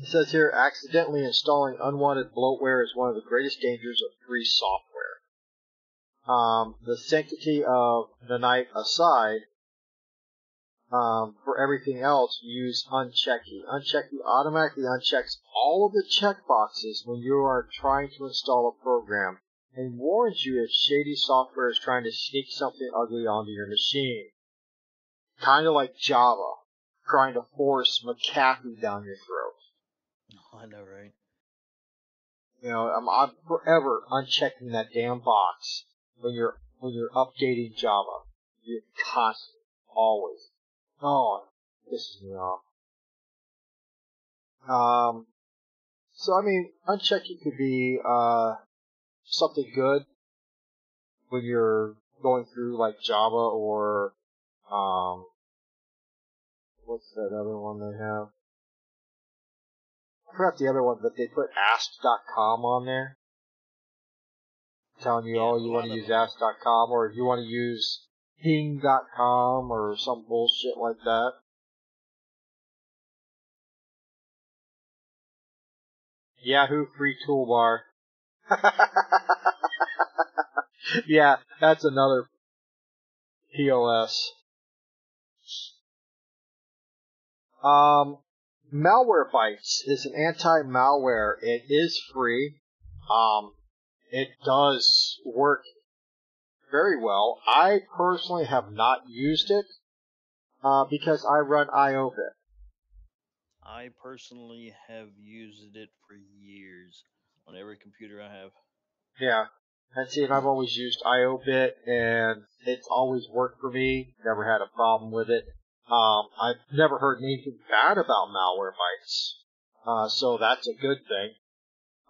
it says here, accidentally installing unwanted bloatware is one of the greatest dangers of free software. The sanctity of the night aside, for everything else, use unchecking. Unchecking automatically unchecks all of the checkboxes when you are trying to install a program and warns you if shady software is trying to sneak something ugly onto your machine. Kind of like Java, trying to force McAfee down your throat. Oh, I know, right? You know, I'm forever unchecking that damn box when you're updating Java. You're constantly, always. Oh, it pisses me off. So I mean, unchecking could be something good when you're going through like Java or what's that other one they have? I forgot the other one, but they put ask.com on there. Telling you, Yeah, oh, you want to use ask.com or you want to use ping.com or some bullshit like that. Yahoo free toolbar. Yeah, that's another POS. Malwarebytes is an anti-malware. It is free. It does work very well. I personally have not used it. because I run IOBit. I personally have used it for years on every computer I have. Yeah. And see, and I've always used IOBit, and it's always worked for me. Never had a problem with it. I've never heard anything bad about Malwarebytes, so that's a good thing.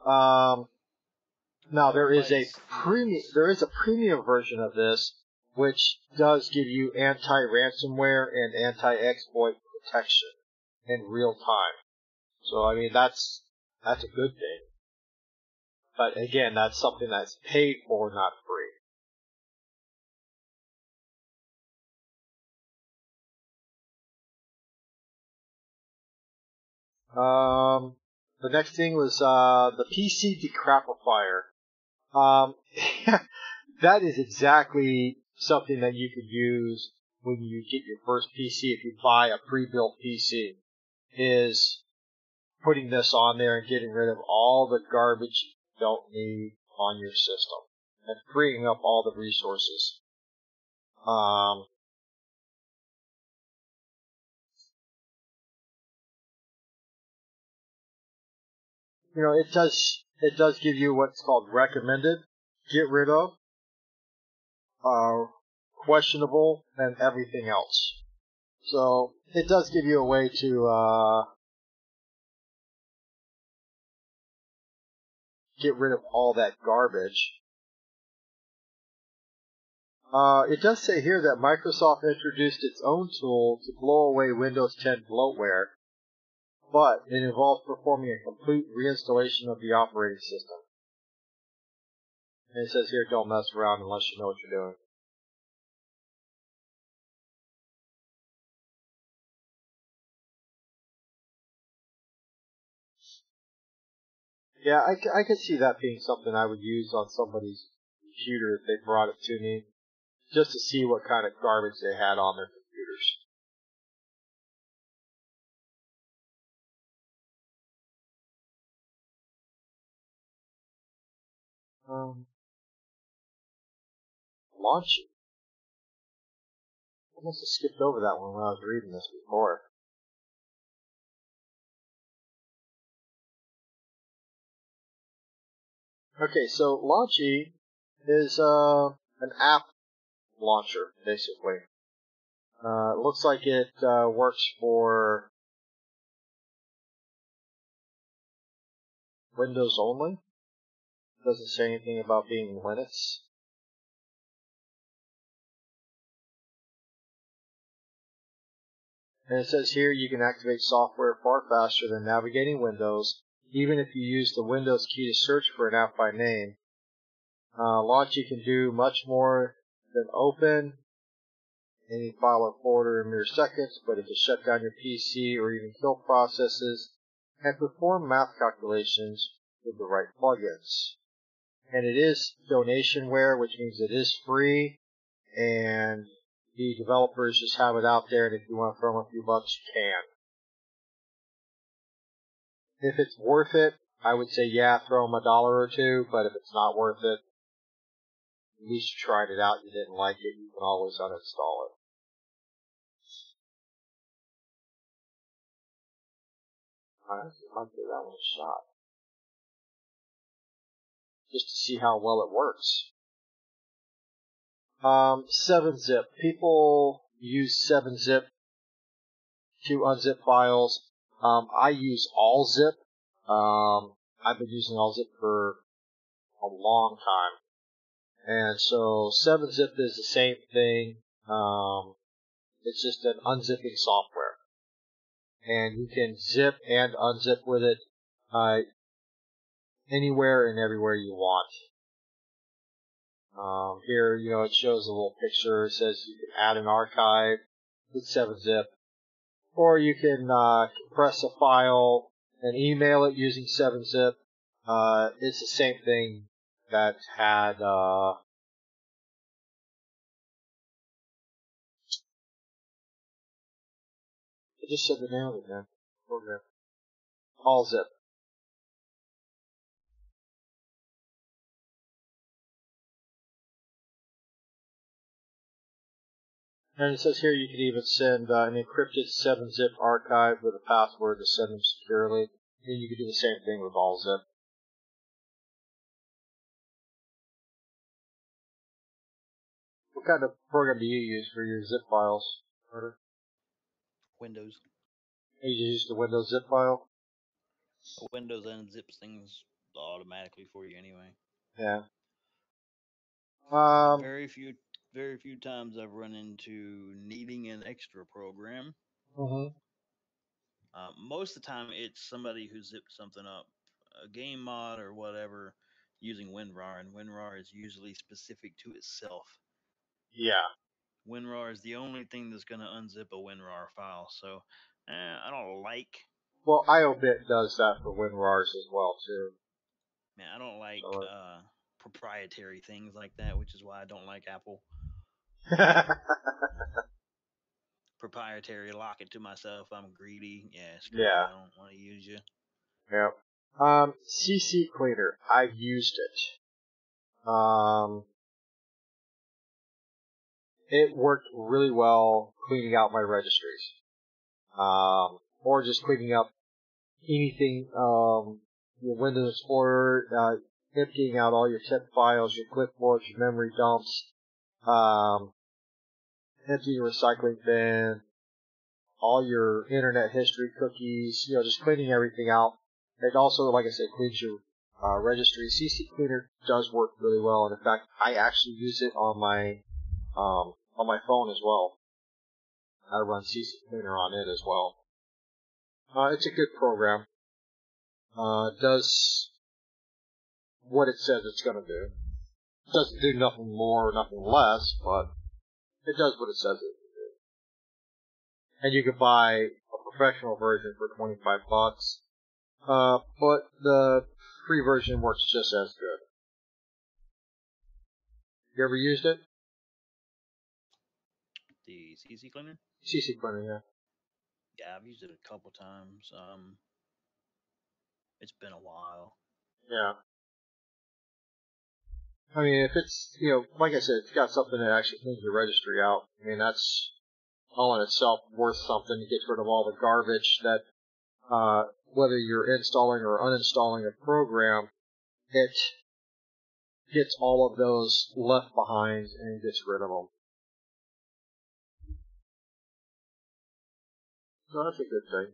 Now there is a premium version of this, which does give you anti-ransomware and anti-exploit protection in real time. So I mean that's a good thing. But again, that's something that's paid for, not free. The next thing was the PC decrapifier. That is exactly something that you could use when you get your first PC. If you buy a pre-built PC, is putting this on there and getting rid of all the garbage you don't need on your system and freeing up all the resources. You know, it does give you what's called recommended, get rid of, questionable, and everything else. So it does give you a way to get rid of all that garbage. It does say here that Microsoft introduced its own tool to blow away Windows 10 bloatware, but it involves performing a complete reinstallation of the operating system. And it says here, don't mess around unless you know what you're doing. Yeah, I could see that being something I would use on somebody's computer if they brought it to me, just to see what kind of garbage they had on their computers. Launch it. I must have skipped over that one when I was reading this before. Okay, so Launchy is an app launcher, basically. It looks like it works for Windows only. Doesn't say anything about being Linux. And it says here you can activate software far faster than navigating Windows, even if you use the Windows key to search for an app by name. Launchy can do much more than open any file or folder in mere seconds, but it can shut down your PC or even kill processes and perform math calculations with the right plugins. And it is donationware, which means it is free, and the developers just have it out there, and if you want to throw them a few bucks, you can. If it's worth it, I would say yeah, throw them $1 or $2, but if it's not worth it, at least you tried it out, you didn't like it, you can always uninstall it. I might give that one a shot, just to see how well it works. 7-zip. People use 7-zip to unzip files. I use AllZip. I've been using AllZip for a long time. And so 7-zip is the same thing. It's just an unzipping software. And you can zip and unzip with it anywhere and everywhere you want. Here, you know, it shows a little picture. It says you can add an archive with 7-zip. Or you can compress a file and email it using 7-zip. It's the same thing that had I just said the name of it, man. Program. AllZip. And it says here you can even send an encrypted 7-zip archive with a password to send them securely. And you can do the same thing with all zip. What kind of program do you use for your zip files, Carter? Windows. You just use the Windows zip file? Windows unzips things automatically for you anyway. Yeah. Very few times I've run into needing an extra program. Mm-hmm. Most of the time, it's somebody who zipped something up, a game mod or whatever, using WinRAR, and WinRAR is usually specific to itself. Yeah. WinRAR is the only thing that's going to unzip a WinRAR file, so I don't like. Well, IOBit does that for WinRARs as well too. Man, I don't like proprietary things like that, which is why I don't like Apple. Proprietary, lock it to myself. I'm greedy. Yeah, screw it. I don't want to use you. Yeah. CC Cleaner. I've used it. It worked really well cleaning out my registries. Or just cleaning up anything, your Windows Explorer, emptying out all your tip files, your clipboards, your memory dumps, empty your recycling bin, all your internet history cookies, just cleaning everything out. It also, like I said, cleans your registry. CC Cleaner does work really well, and in fact, I actually use it on my phone as well. I run CC Cleaner on it as well. It's a good program. It does what it says it's going to do. It doesn't do nothing more or nothing less, but it does what it says it will do. And you can buy a professional version for $25. But the free version works just as good. You ever used it? The CC Cleaner? CC Cleaner, yeah. Yeah, I've used it a couple times. It's been a while. Yeah. I mean, if it's, like I said, it's got something that actually cleans your registry out. I mean, that's all in itself worth something. It gets rid of all the garbage that, whether you're installing or uninstalling a program, it gets all of those left behind and gets rid of them. So that's a good thing.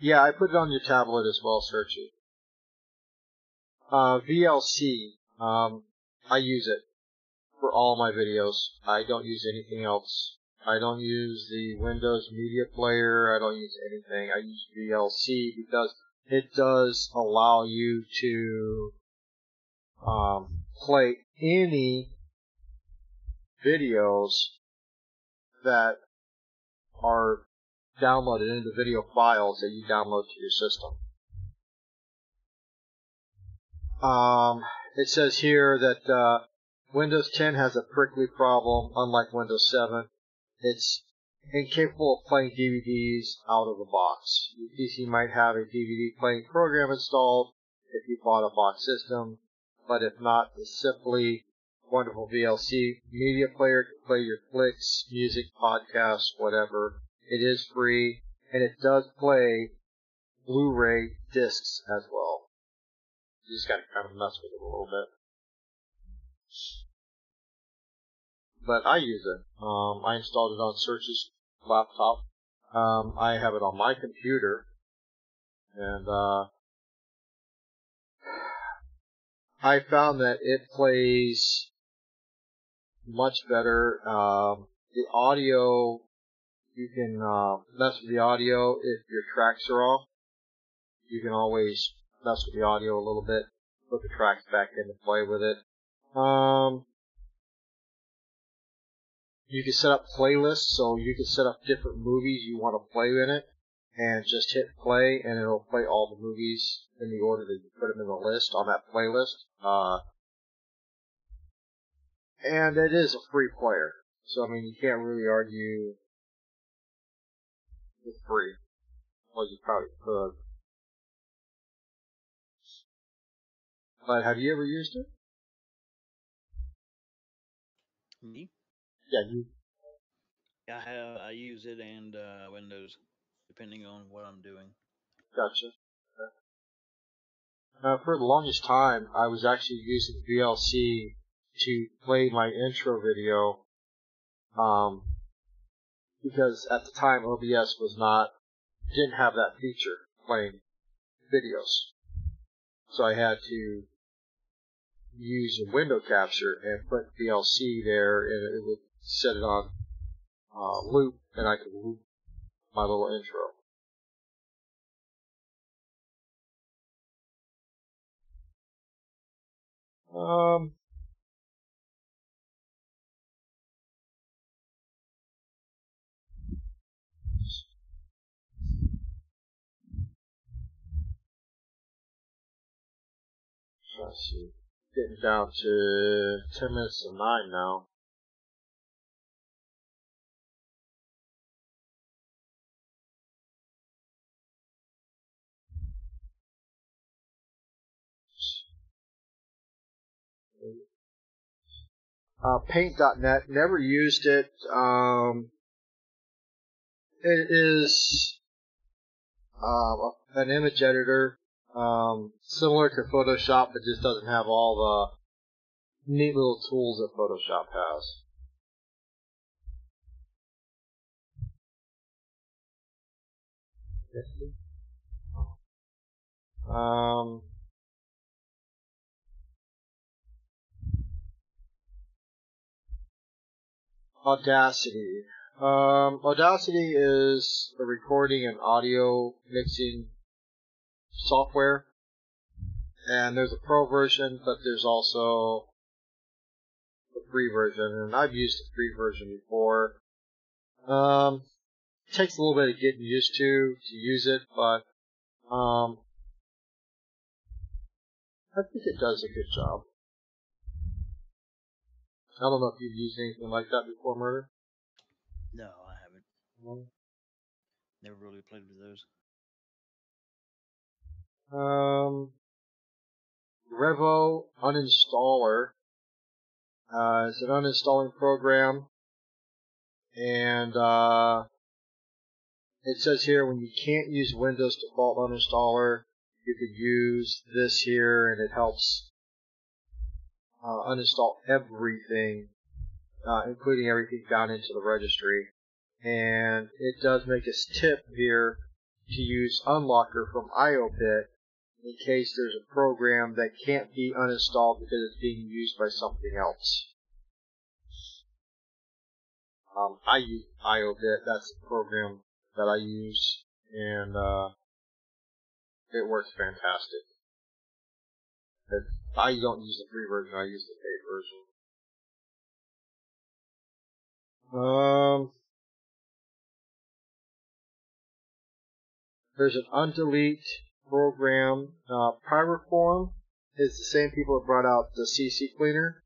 Yeah, I put it on your tablet as well, Searchy. VLC, I use it for all my videos. I don't use anything else. I don't use the Windows Media Player. I don't use anything. I use VLC because it does allow you to play any videos that are downloaded into video files that you download to your system. It says here that Windows 10 has a prickly problem, unlike Windows 7. It's incapable of playing DVDs out of the box. Your PC might have a DVD playing program installed if you bought a box system, but if not, the simply wonderful VLC media player can play your flicks, music, podcasts, whatever. It is free, and it does play Blu-ray discs as well. You just gotta kind of mess with it a little bit. But I use it. I installed it on Search's laptop. I have it on my computer. And I found that it plays much better. The audio, you can mess with the audio if your tracks are off. You can always mess with the audio a little bit, put the tracks back in and play with it. You can set up playlists, so you can set up different movies you want to play in it, and just hit play, and it'll play all the movies in the order that you put them in the list on that playlist. And it is a free player, so I mean you can't really argue with free. Well, you probably could. But have you ever used it? Me? Yeah, you. I use it and Windows, depending on what I'm doing. Gotcha. For the longest time, I was actually using VLC to play my intro video, because at the time OBS didn't have that feature, playing videos. So I had to use a window capture and put VLC there, and it would set it on loop, and I could loop my little intro. Let's see. Getting down to 10 minutes to 9 now. Paint.net, never used it. It is an image editor, similar to Photoshop, but just doesn't have all the neat little tools that Photoshop has. Audacity. Audacity is a recording and audio mixing software, and there's a pro version, but there's also the free version, and I've used the free version before. It takes a little bit of getting used to use it, but I think it does a good job. I don't know if you've used anything like that before, Murder? No, I haven't. No. Never really played with those. Revo Uninstaller. It's an uninstalling program, and it says here when you can't use Windows default uninstaller, you could use this here, and it helps uninstall everything, including everything down into the registry. And it does make us tip here to use Unlocker from IOBit in case there's a program that can't be uninstalled because it's being used by something else. I use IOBit, that's the program that I use, and it works fantastic. I don't use the free version, I use the paid version. There's an undelete program. Pyroform is the same people that brought out the CC Cleaner.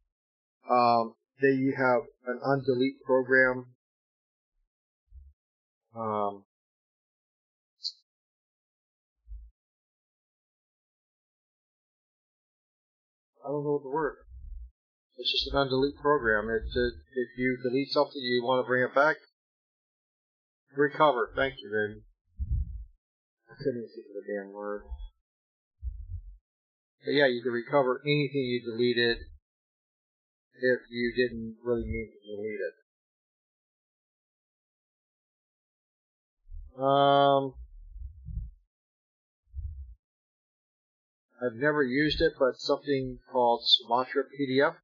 They have an undelete program. I don't know the word. It's just an undelete program. If you delete something, you want to bring it back. Recover. Thank you, baby. I couldn't even think of the damn word. But yeah, you can recover anything you deleted if you didn't really mean to delete it. I've never used it, but something called Sumatra PDF.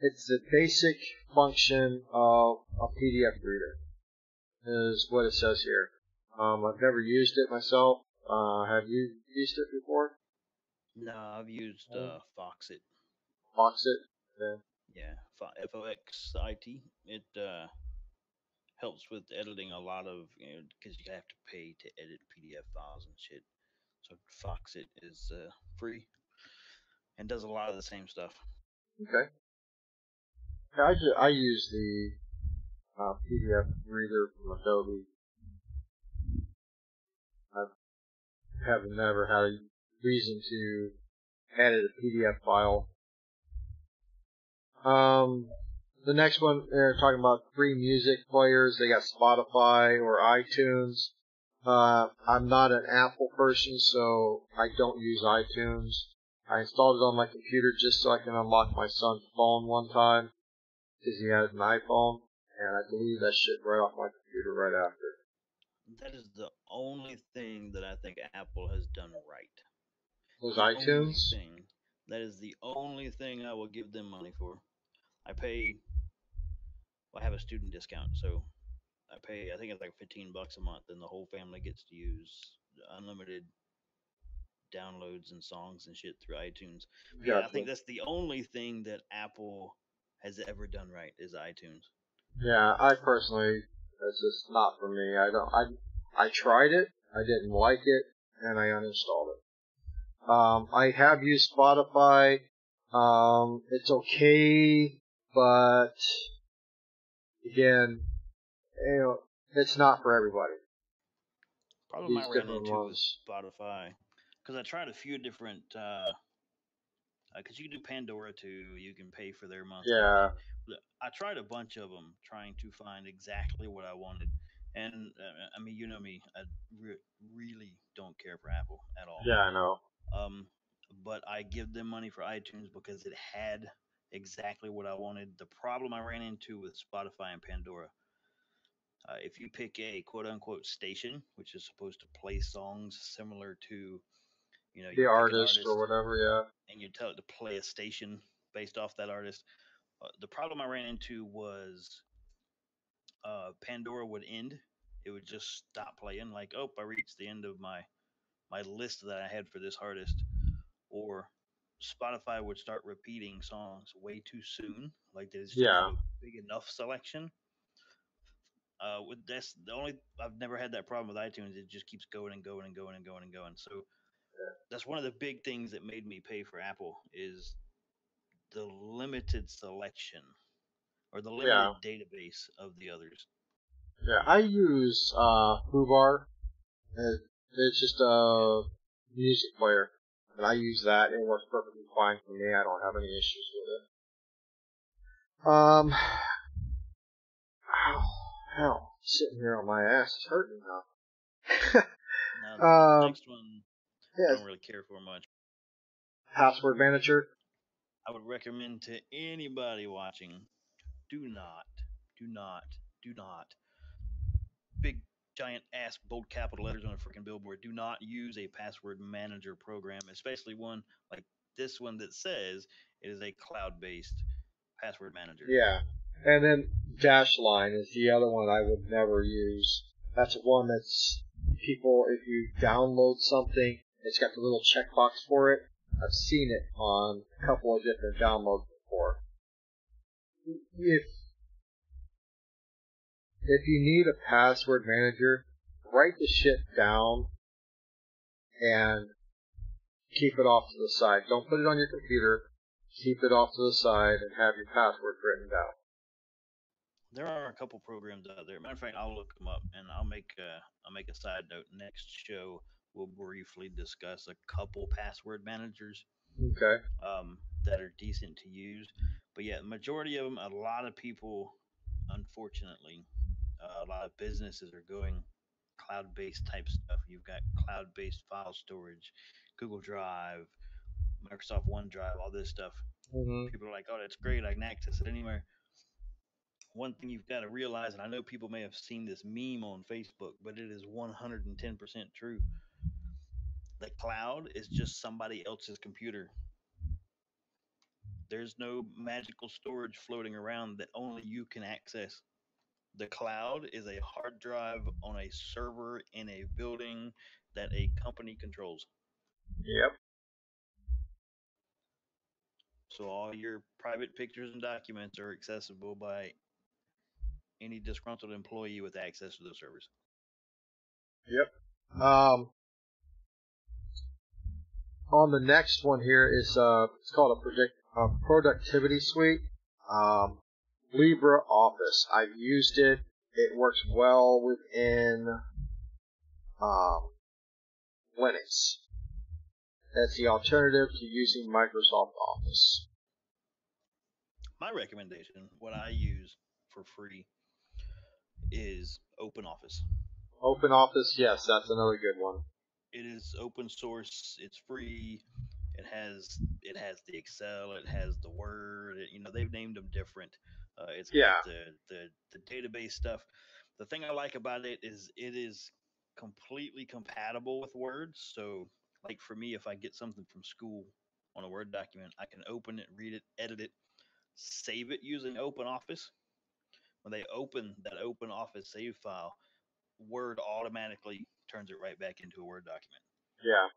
It's the basic function of a PDF reader, is what it says here. I've never used it myself. Have you used it before? No, I've used Foxit. Foxit? Yeah. Yeah, Foxit. It helps with editing a lot of, because you have to pay to edit PDF files and shit. So Foxit is free and does a lot of the same stuff. Okay. I use the PDF reader from Adobe. I have never had a reason to edit a PDF file. The next one, they're talking about free music players. They got Spotify or iTunes. I'm not an Apple person, so I don't use iTunes. I installed it on my computer just so I can unlock my son's phone one time, because he had an iPhone, and I deleted that shit right off my computer right after. That is the only thing that I think Apple has done right. Was the iTunes? Only thing. That is the only thing I will give them money for. I have a student discount, so I think it's like $15 a month, and the whole family gets to use unlimited downloads and songs and shit through iTunes. But yeah, I think that's the only thing that Apple has ever done right is iTunes. Yeah, I personally, it's just not for me. I tried it, I didn't like it, and I uninstalled it. I have used Spotify. It's okay, but again, it's not for everybody. Problem I ran into with Spotify, because I tried a few different, because you can do Pandora too, you can pay for their monthly thing. I tried a bunch of them trying to find exactly what I wanted. And, I mean, you know me, I really don't care for Apple at all. Yeah, I know. But I give them money for iTunes because it had exactly what I wanted. The problem I ran into with Spotify and Pandora, if you pick a quote-unquote station, which is supposed to play songs similar to, the artist or whatever, yeah, and you tell it to play a station based off that artist, the problem I ran into was Pandora would end. It would just stop playing, like, oh, I reached the end of my list that I had for this artist. Or Spotify would start repeating songs way too soon, like they just didn't have a big enough selection. That's the only, I've never had that problem with iTunes. It just keeps going and going and going and going and going. So that's one of the big things that made me pay for Apple is the limited selection or the limited database of the others. Yeah, I use Foobar. It's just a music player, and I use that. It works perfectly fine for me. I don't have any issues with it. Hell, sitting here on my ass is hurting now. Now, the next one, I don't really care for much. Password manager. I would recommend to anybody watching, do not, big giant ass bold capital letters on a freaking billboard, do not use a password manager program, especially one like this one that says it is a cloud-based password manager. Yeah. And then Dashline is the other one I would never use. That's one that's people, if you download something, it's got the little checkbox for it. I've seen it on a couple of different downloads before. If you need a password manager, write the shit down and keep it off to the side. Don't put it on your computer. Keep it off to the side and have your password written down. There are a couple programs out there. Matter of fact, I'll look them up and I'll make a side note. Next show, we'll briefly discuss a couple password managers. Okay. That are decent to use. But yeah, the majority of them, a lot of people, unfortunately, a lot of businesses are going cloud-based type stuff. You've got cloud-based file storage, Google Drive, Microsoft OneDrive, all this stuff. Mm-hmm. People are like, oh, that's great. I can access it anywhere. One thing you've got to realize, and I know people may have seen this meme on Facebook, but it is 110% true. The cloud is just somebody else's computer. There's no magical storage floating around that only you can access. The cloud is a hard drive on a server in a building that a company controls. Yep. So all your private pictures and documents are accessible by any disgruntled employee with access to those servers. Yep. On the next one here is it's called a productivity suite. LibreOffice. I've used it. It works well within Linux. That's the alternative to using Microsoft Office. My recommendation, what I use for free, is OpenOffice. OpenOffice, yes, that's another good one. It is open source. It's free. It has the Excel. It has the Word. They've named them different. It's got the database stuff. The thing I like about it is completely compatible with Word. So, like for me, if I get something from school on a Word document, I can open it, read it, edit it, save it using OpenOffice. When they open that OpenOffice save file, Word automatically turns it right back into a Word document. Yeah.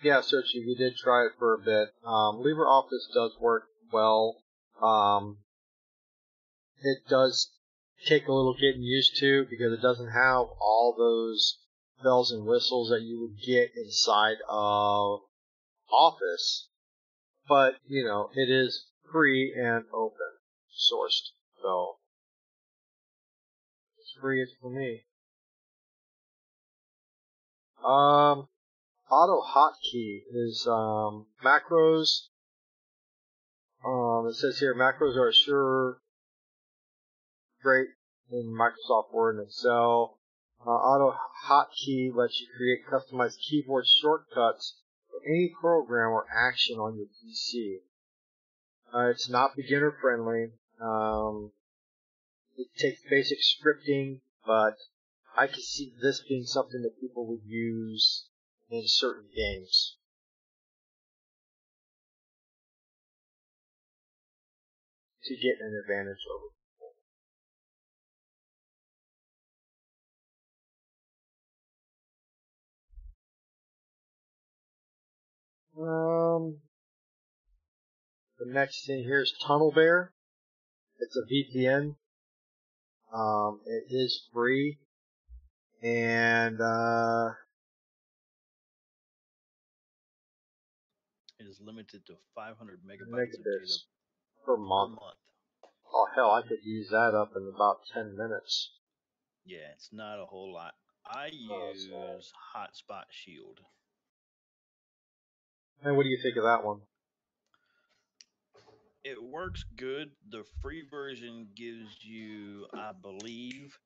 Yeah, Searchy, we did try it for a bit. LibreOffice does work well. It does take a little getting used to because it doesn't have all those bells and whistles that you would get inside of Office. But, it is free and open sourced. So, it's free as for me. Auto hotkey is macros. It says here macros are sure great in Microsoft Word and Excel. Auto hotkey lets you create customized keyboard shortcuts for any program or action on your PC. It's not beginner friendly. It takes basic scripting, but I can see this being something that people would use in certain games. To get an advantage over people. The next thing here is Tunnel Bear. It's a VPN. It is free, and it is limited to 500 megabytes of megabits data per month. Oh hell, I could use that up in about 10 minutes. Yeah, it's not a whole lot. I use Hotspot Shield. And what do you think of that one? It works good. The free version gives you, I believe,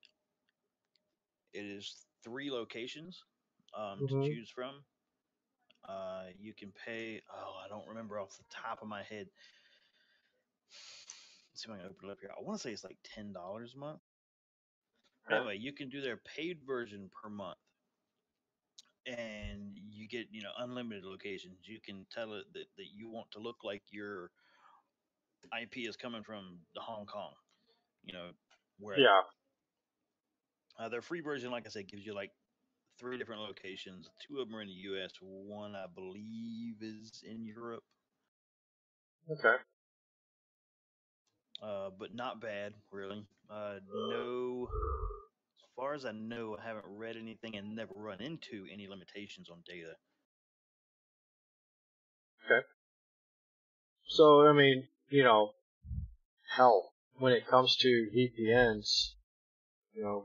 it is 3 locations to choose from. You can pay, I don't remember off the top of my head. Let's see if I can open it up here. I want to say it's like $10 a month. But anyway, you can do their paid version per month. And you get, unlimited locations. You can tell it that you want to look like your IP is coming from the Hong Kong, wherever. Yeah. Their free version, like I said, gives you like 3 different locations. 2 of them are in the U.S. One, I believe, is in Europe. Okay. But not bad, really. No, as far as I know, I haven't read anything and never run into any limitations on data. Okay. So, I mean, hell, when it comes to VPNs,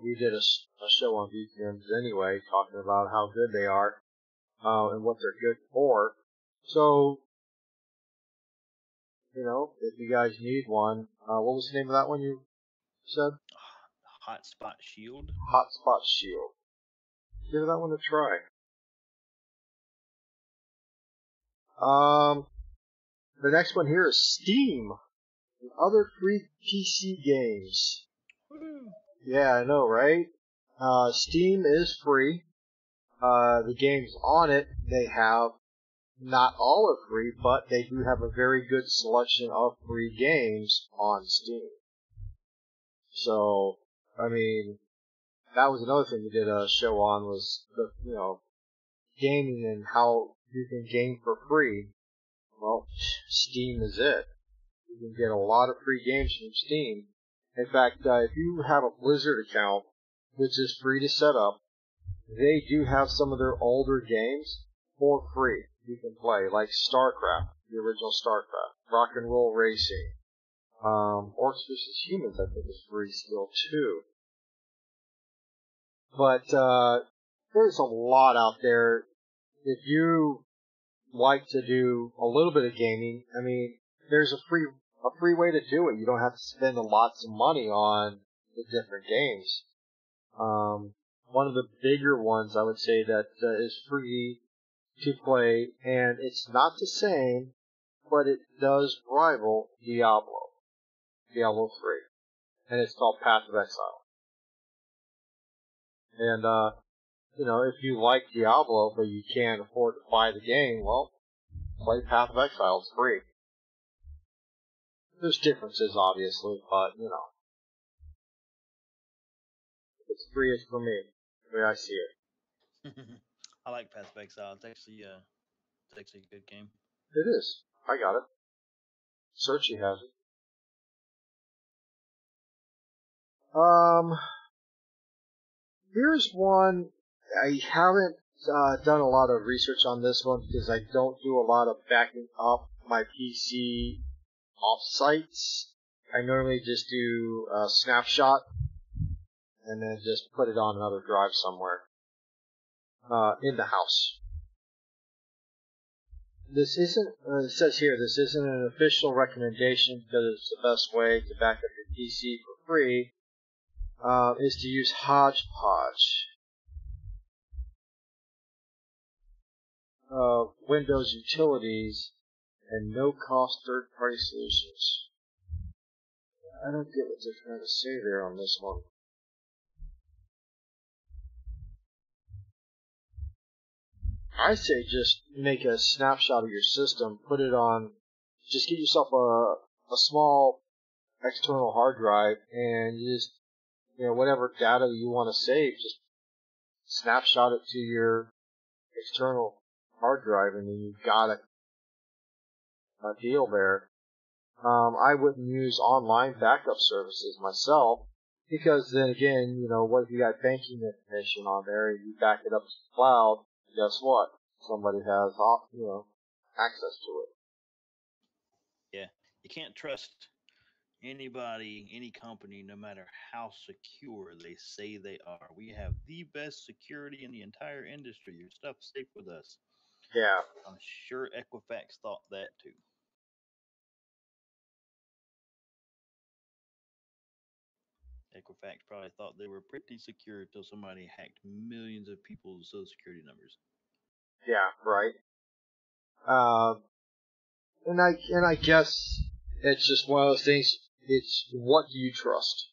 we did a show on VPNs anyway, talking about how good they are, and what they're good for. So, if you guys need one, what was the name of that one you said? Hotspot Shield. Hotspot Shield. Give that one a try. The next one here is Steam and other free PC games. Woo. Yeah, I know, right? Steam is free. The games on it, they have, not all are free, but they do have a very good selection of free games on Steam. So, I mean, that was another thing we did a show on was the, gaming and how you can game for free. Well, Steam is it. You can get a lot of free games from Steam. In fact, if you have a Blizzard account, which is free to set up, they do have some of their older games for free. You can play, like StarCraft, the original StarCraft, Rock and Roll Racing, Orcs vs. Humans, I think, is free still too. But there's a lot out there. If you like to do a little bit of gaming, I mean, there's a free way to do it. You don't have to spend lots of money on the different games. One of the bigger ones I would say that is free to play, and it's not the same, but it does rival Diablo 3, and it's called Path of Exile. And if you like Diablo but you can't afford to buy the game, well, play Path of Exile. It's free. There's differences, obviously, but it's free as for me, the way I see it. I like Path of Exile. It's actually a good game. It is. I got it. Searchy has it. Here's one. I haven't done a lot of research on this one because I don't do a lot of backing up my PC off sites. I normally just do a snapshot and then just put it on another drive somewhere in the house. This isn't, it says here, this isn't an official recommendation because it's the best way to back up your PC for free, is to use Hodgepodge. Windows utilities and no-cost third-party solutions. I don't get what they're trying to say there on this one. I say just make a snapshot of your system, put it on, just get yourself a small external hard drive, and you just, whatever data you want to save, just snapshot it to your external hard drive, and then you've got a deal there. I wouldn't use online backup services myself, because then again, what if you got banking information on there, and you back it up to the cloud, guess what? Somebody has, access to it. Yeah, you can't trust anybody, any company, no matter how secure they say they are. We have the best security in the entire industry. Your stuff's safe with us. Yeah. I'm sure Equifax thought that too. Equifax probably thought they were pretty secure until somebody hacked millions of people's social security numbers. Yeah, right. And I guess it's just one of those things. It's what do you trust?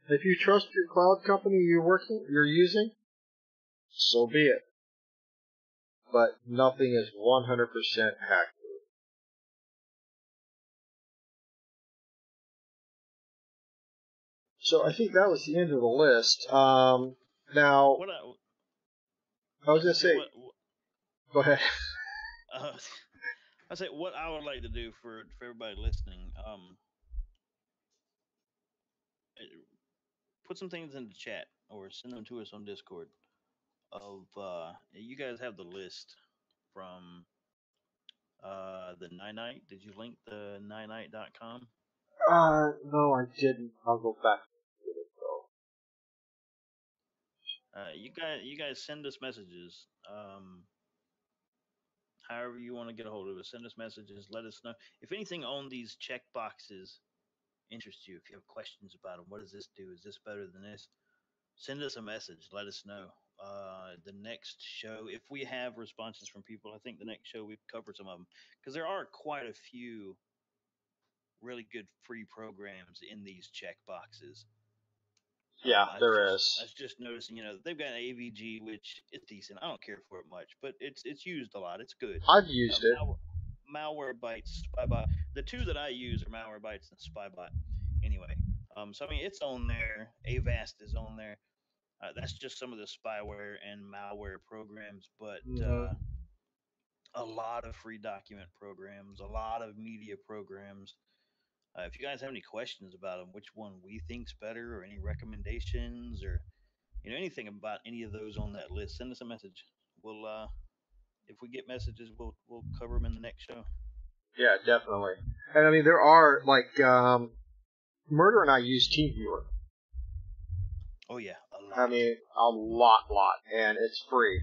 If you trust your cloud company you're using, so be it. But nothing is 100% hacked. So I think that was the end of the list. Now, I was going to say, go ahead. I say what I would like to do for everybody listening. Put some things in the chat or send them to us on Discord. Of you guys have the list from the Ninite. Did you link the ninite.com? No, I didn't. I'll go back to it though. You guys send us messages. However you want to get a hold of us, send us messages. Let us know if anything on these check boxes interests you. If you have questions about them, what does this do? Is this better than this? Send us a message. Let us know. The next show, if we have responses from people, I think the next show we cover some of them because there are quite a few really good free programs in these check boxes. Yeah, there I is. was just noticing, they've got an AVG, which is decent. I don't care for it much, but it's used a lot. It's good. I've used it. Malwarebytes, Spybot. The two that I use are Malwarebytes and Spybot. Anyway, so I mean, it's on there. Avast is on there. That's just some of the spyware and malware programs, but a lot of free document programs, a lot of media programs. If you guys have any questions about them, which one we think's better, or any recommendations, or anything about any of those on that list, send us a message. We'll if we get messages, we'll cover them in the next show. Yeah, definitely. And I mean, there are, like, Murder and I use TeamViewer. Oh yeah, a lot. I mean, a lot, and it's free.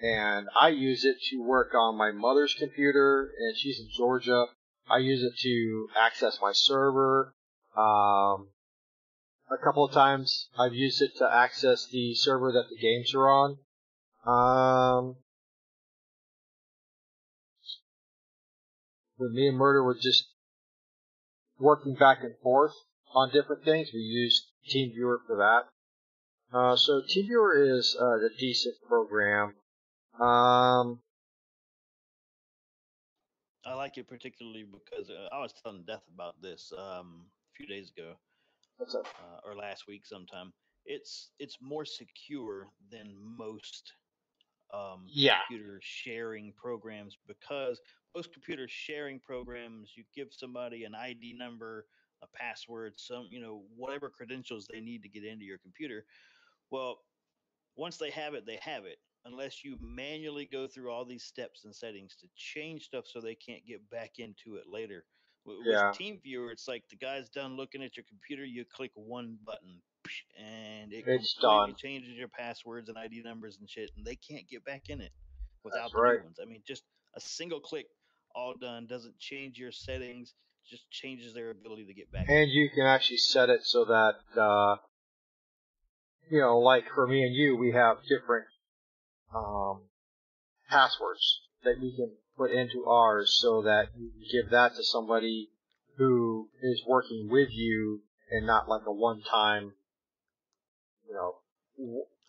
And I use it to work on my mother's computer, and she's in Georgia. I use it to access my server. A couple of times I've used it to access the server that the games are on. When me and Murder were just working back and forth on different things, we used TeamViewer for that. So TeamViewer is a decent program. I like it particularly because I was telling Death about this a few days ago, What's up? or last week sometime. It's more secure than most Yeah. computer sharing programs, because most computer sharing programs, you give somebody an ID number, a password, some whatever credentials they need to get into your computer. Well, once they have it, they have it. Unless you manually go through all these steps and settings to change stuff so they can't get back into it later. With Yeah. TeamViewer, it's like the guy's done looking at your computer, you click one button, and it It's completely done. changes your passwords and ID numbers and shit, and they can't get back in it That's without the new right. ones. I mean, just a single click, all done, doesn't change your settings, just changes their ability to get back in. And you can actually set it so that, like for me and you, we have different passwords that you can put into ours so that you can give that to somebody who is working with you and not like a one-time, Oh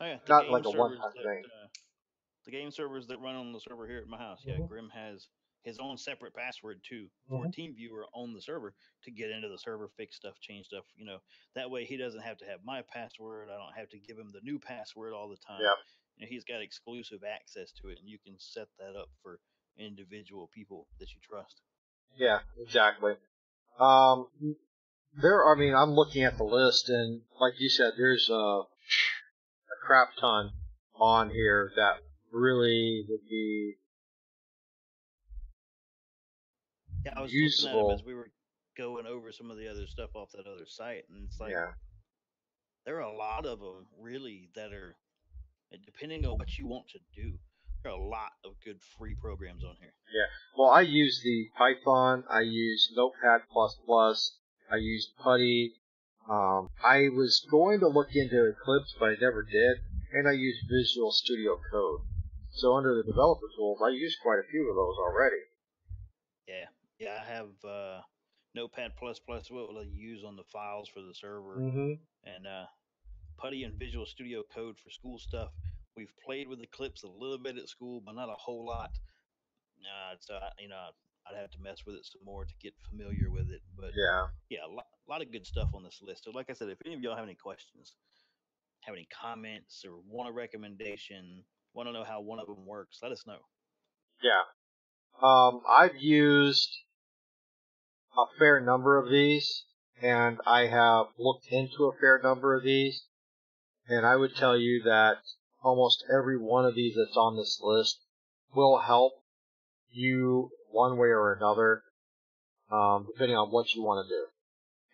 yeah, not like a one-time thing. the game servers that run on the server here at my house. Yeah, Mm-hmm. Grim has his own separate password too for Mm-hmm. TeamViewer on the server to get into the server, fix stuff, change stuff. That way he doesn't have to have my password. I don't have to give him the new password all the time. Yeah. He's got exclusive access to it, and you can set that up for individual people that you trust. Yeah, exactly. I'm looking at the list, and like you said, there's a crap ton on here that really would be Yeah, I was looking at them useful. as we were going over some of the other stuff off that other site, and it's like Yeah. there are a lot of them really that are, depending on what you want to do, there are a lot of good free programs on here. Yeah. Well, I use the Python. I use Notepad++. I use Putty. I was going to look into Eclipse, but I never did. And I use Visual Studio Code. So under the developer tools, I use quite a few of those already. Yeah, I have Notepad++, what will I use on the files for the server, Mm-hmm. and Putty and Visual Studio Code for school stuff. We've played with Eclipse a little bit at school, but not a whole lot. I'd have to mess with it some more to get familiar with it. But Yeah. a lot of good stuff on this list. So, like I said, if any of y'all have any questions, have any comments, or want a recommendation, want to know how one of them works, let us know. Yeah. I've used a fair number of these, and I have looked into a fair number of these, and I would tell you that almost every one of these that's on this list will help you one way or another, depending on what you want to do.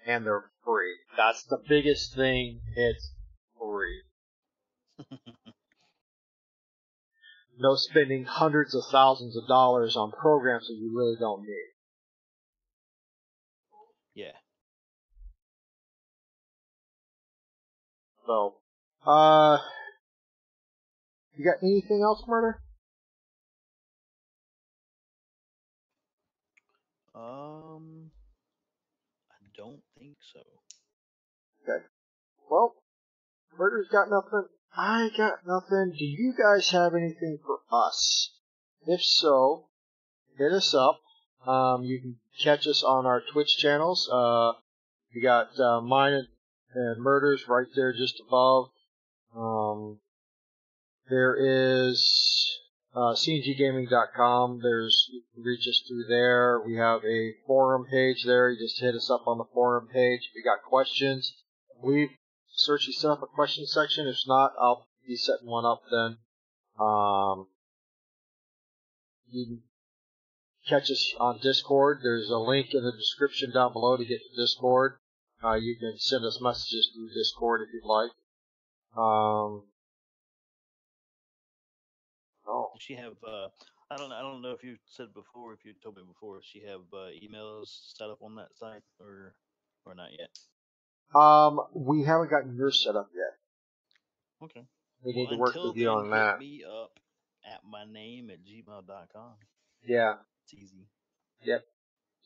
And they're free. That's the biggest thing. It's free. No spending hundreds of thousands of dollars on programs that you really don't need. Yeah. So, you got anything else, Murder? I don't think so. Okay. Well, Murder's got nothing. I got nothing. Do you guys have anything for us? If so, hit us up. You can catch us on our Twitch channels. We got mine and Murder's right there just above. There is CNGgaming.com. You can reach us through there. We have a forum page there. You just hit us up on the forum page. If you got questions, we've searched yourself a question section. If not, I'll be setting one up then. You can catch us on Discord. There's a link in the description down below to get to Discord. You can send us messages through Discord if you'd like. Oh. Does she have? I don't know if you said before. If you told me before, does she have emails set up on that site or not yet? We haven't gotten yours set up yet. Okay. We need to work with you on that. Hit me up at myname@gmail.com. Yeah. It's easy. Yep.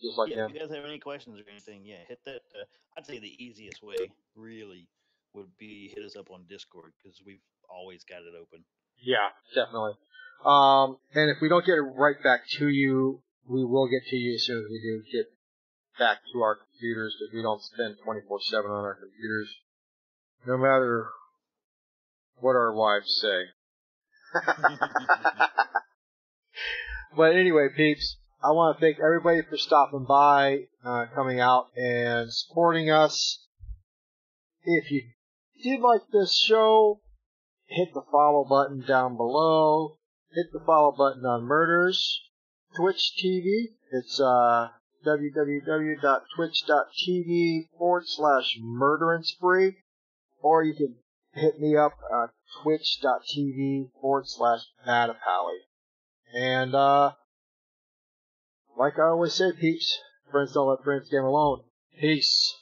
Just like yeah, him. if you guys have any questions or anything, yeah, hit that. I'd say the easiest way, really, would be hit us up on Discord because we've always got it open. Yeah, definitely. And if we don't get it right back to you, we will get to you as soon as we do get back to our computers, because we don't spend 24/7 on our computers, no matter what our wives say. But anyway, peeps, I want to thank everybody for stopping by, coming out and supporting us. If you did like this show, hit the follow button down below. Hit the follow button on Murders Twitch TV. It's www.twitch.tv/murderinspree. Or you can hit me up at twitch.tv/Madapally. And like I always say, peeps, friends don't let friends game alone. Peace.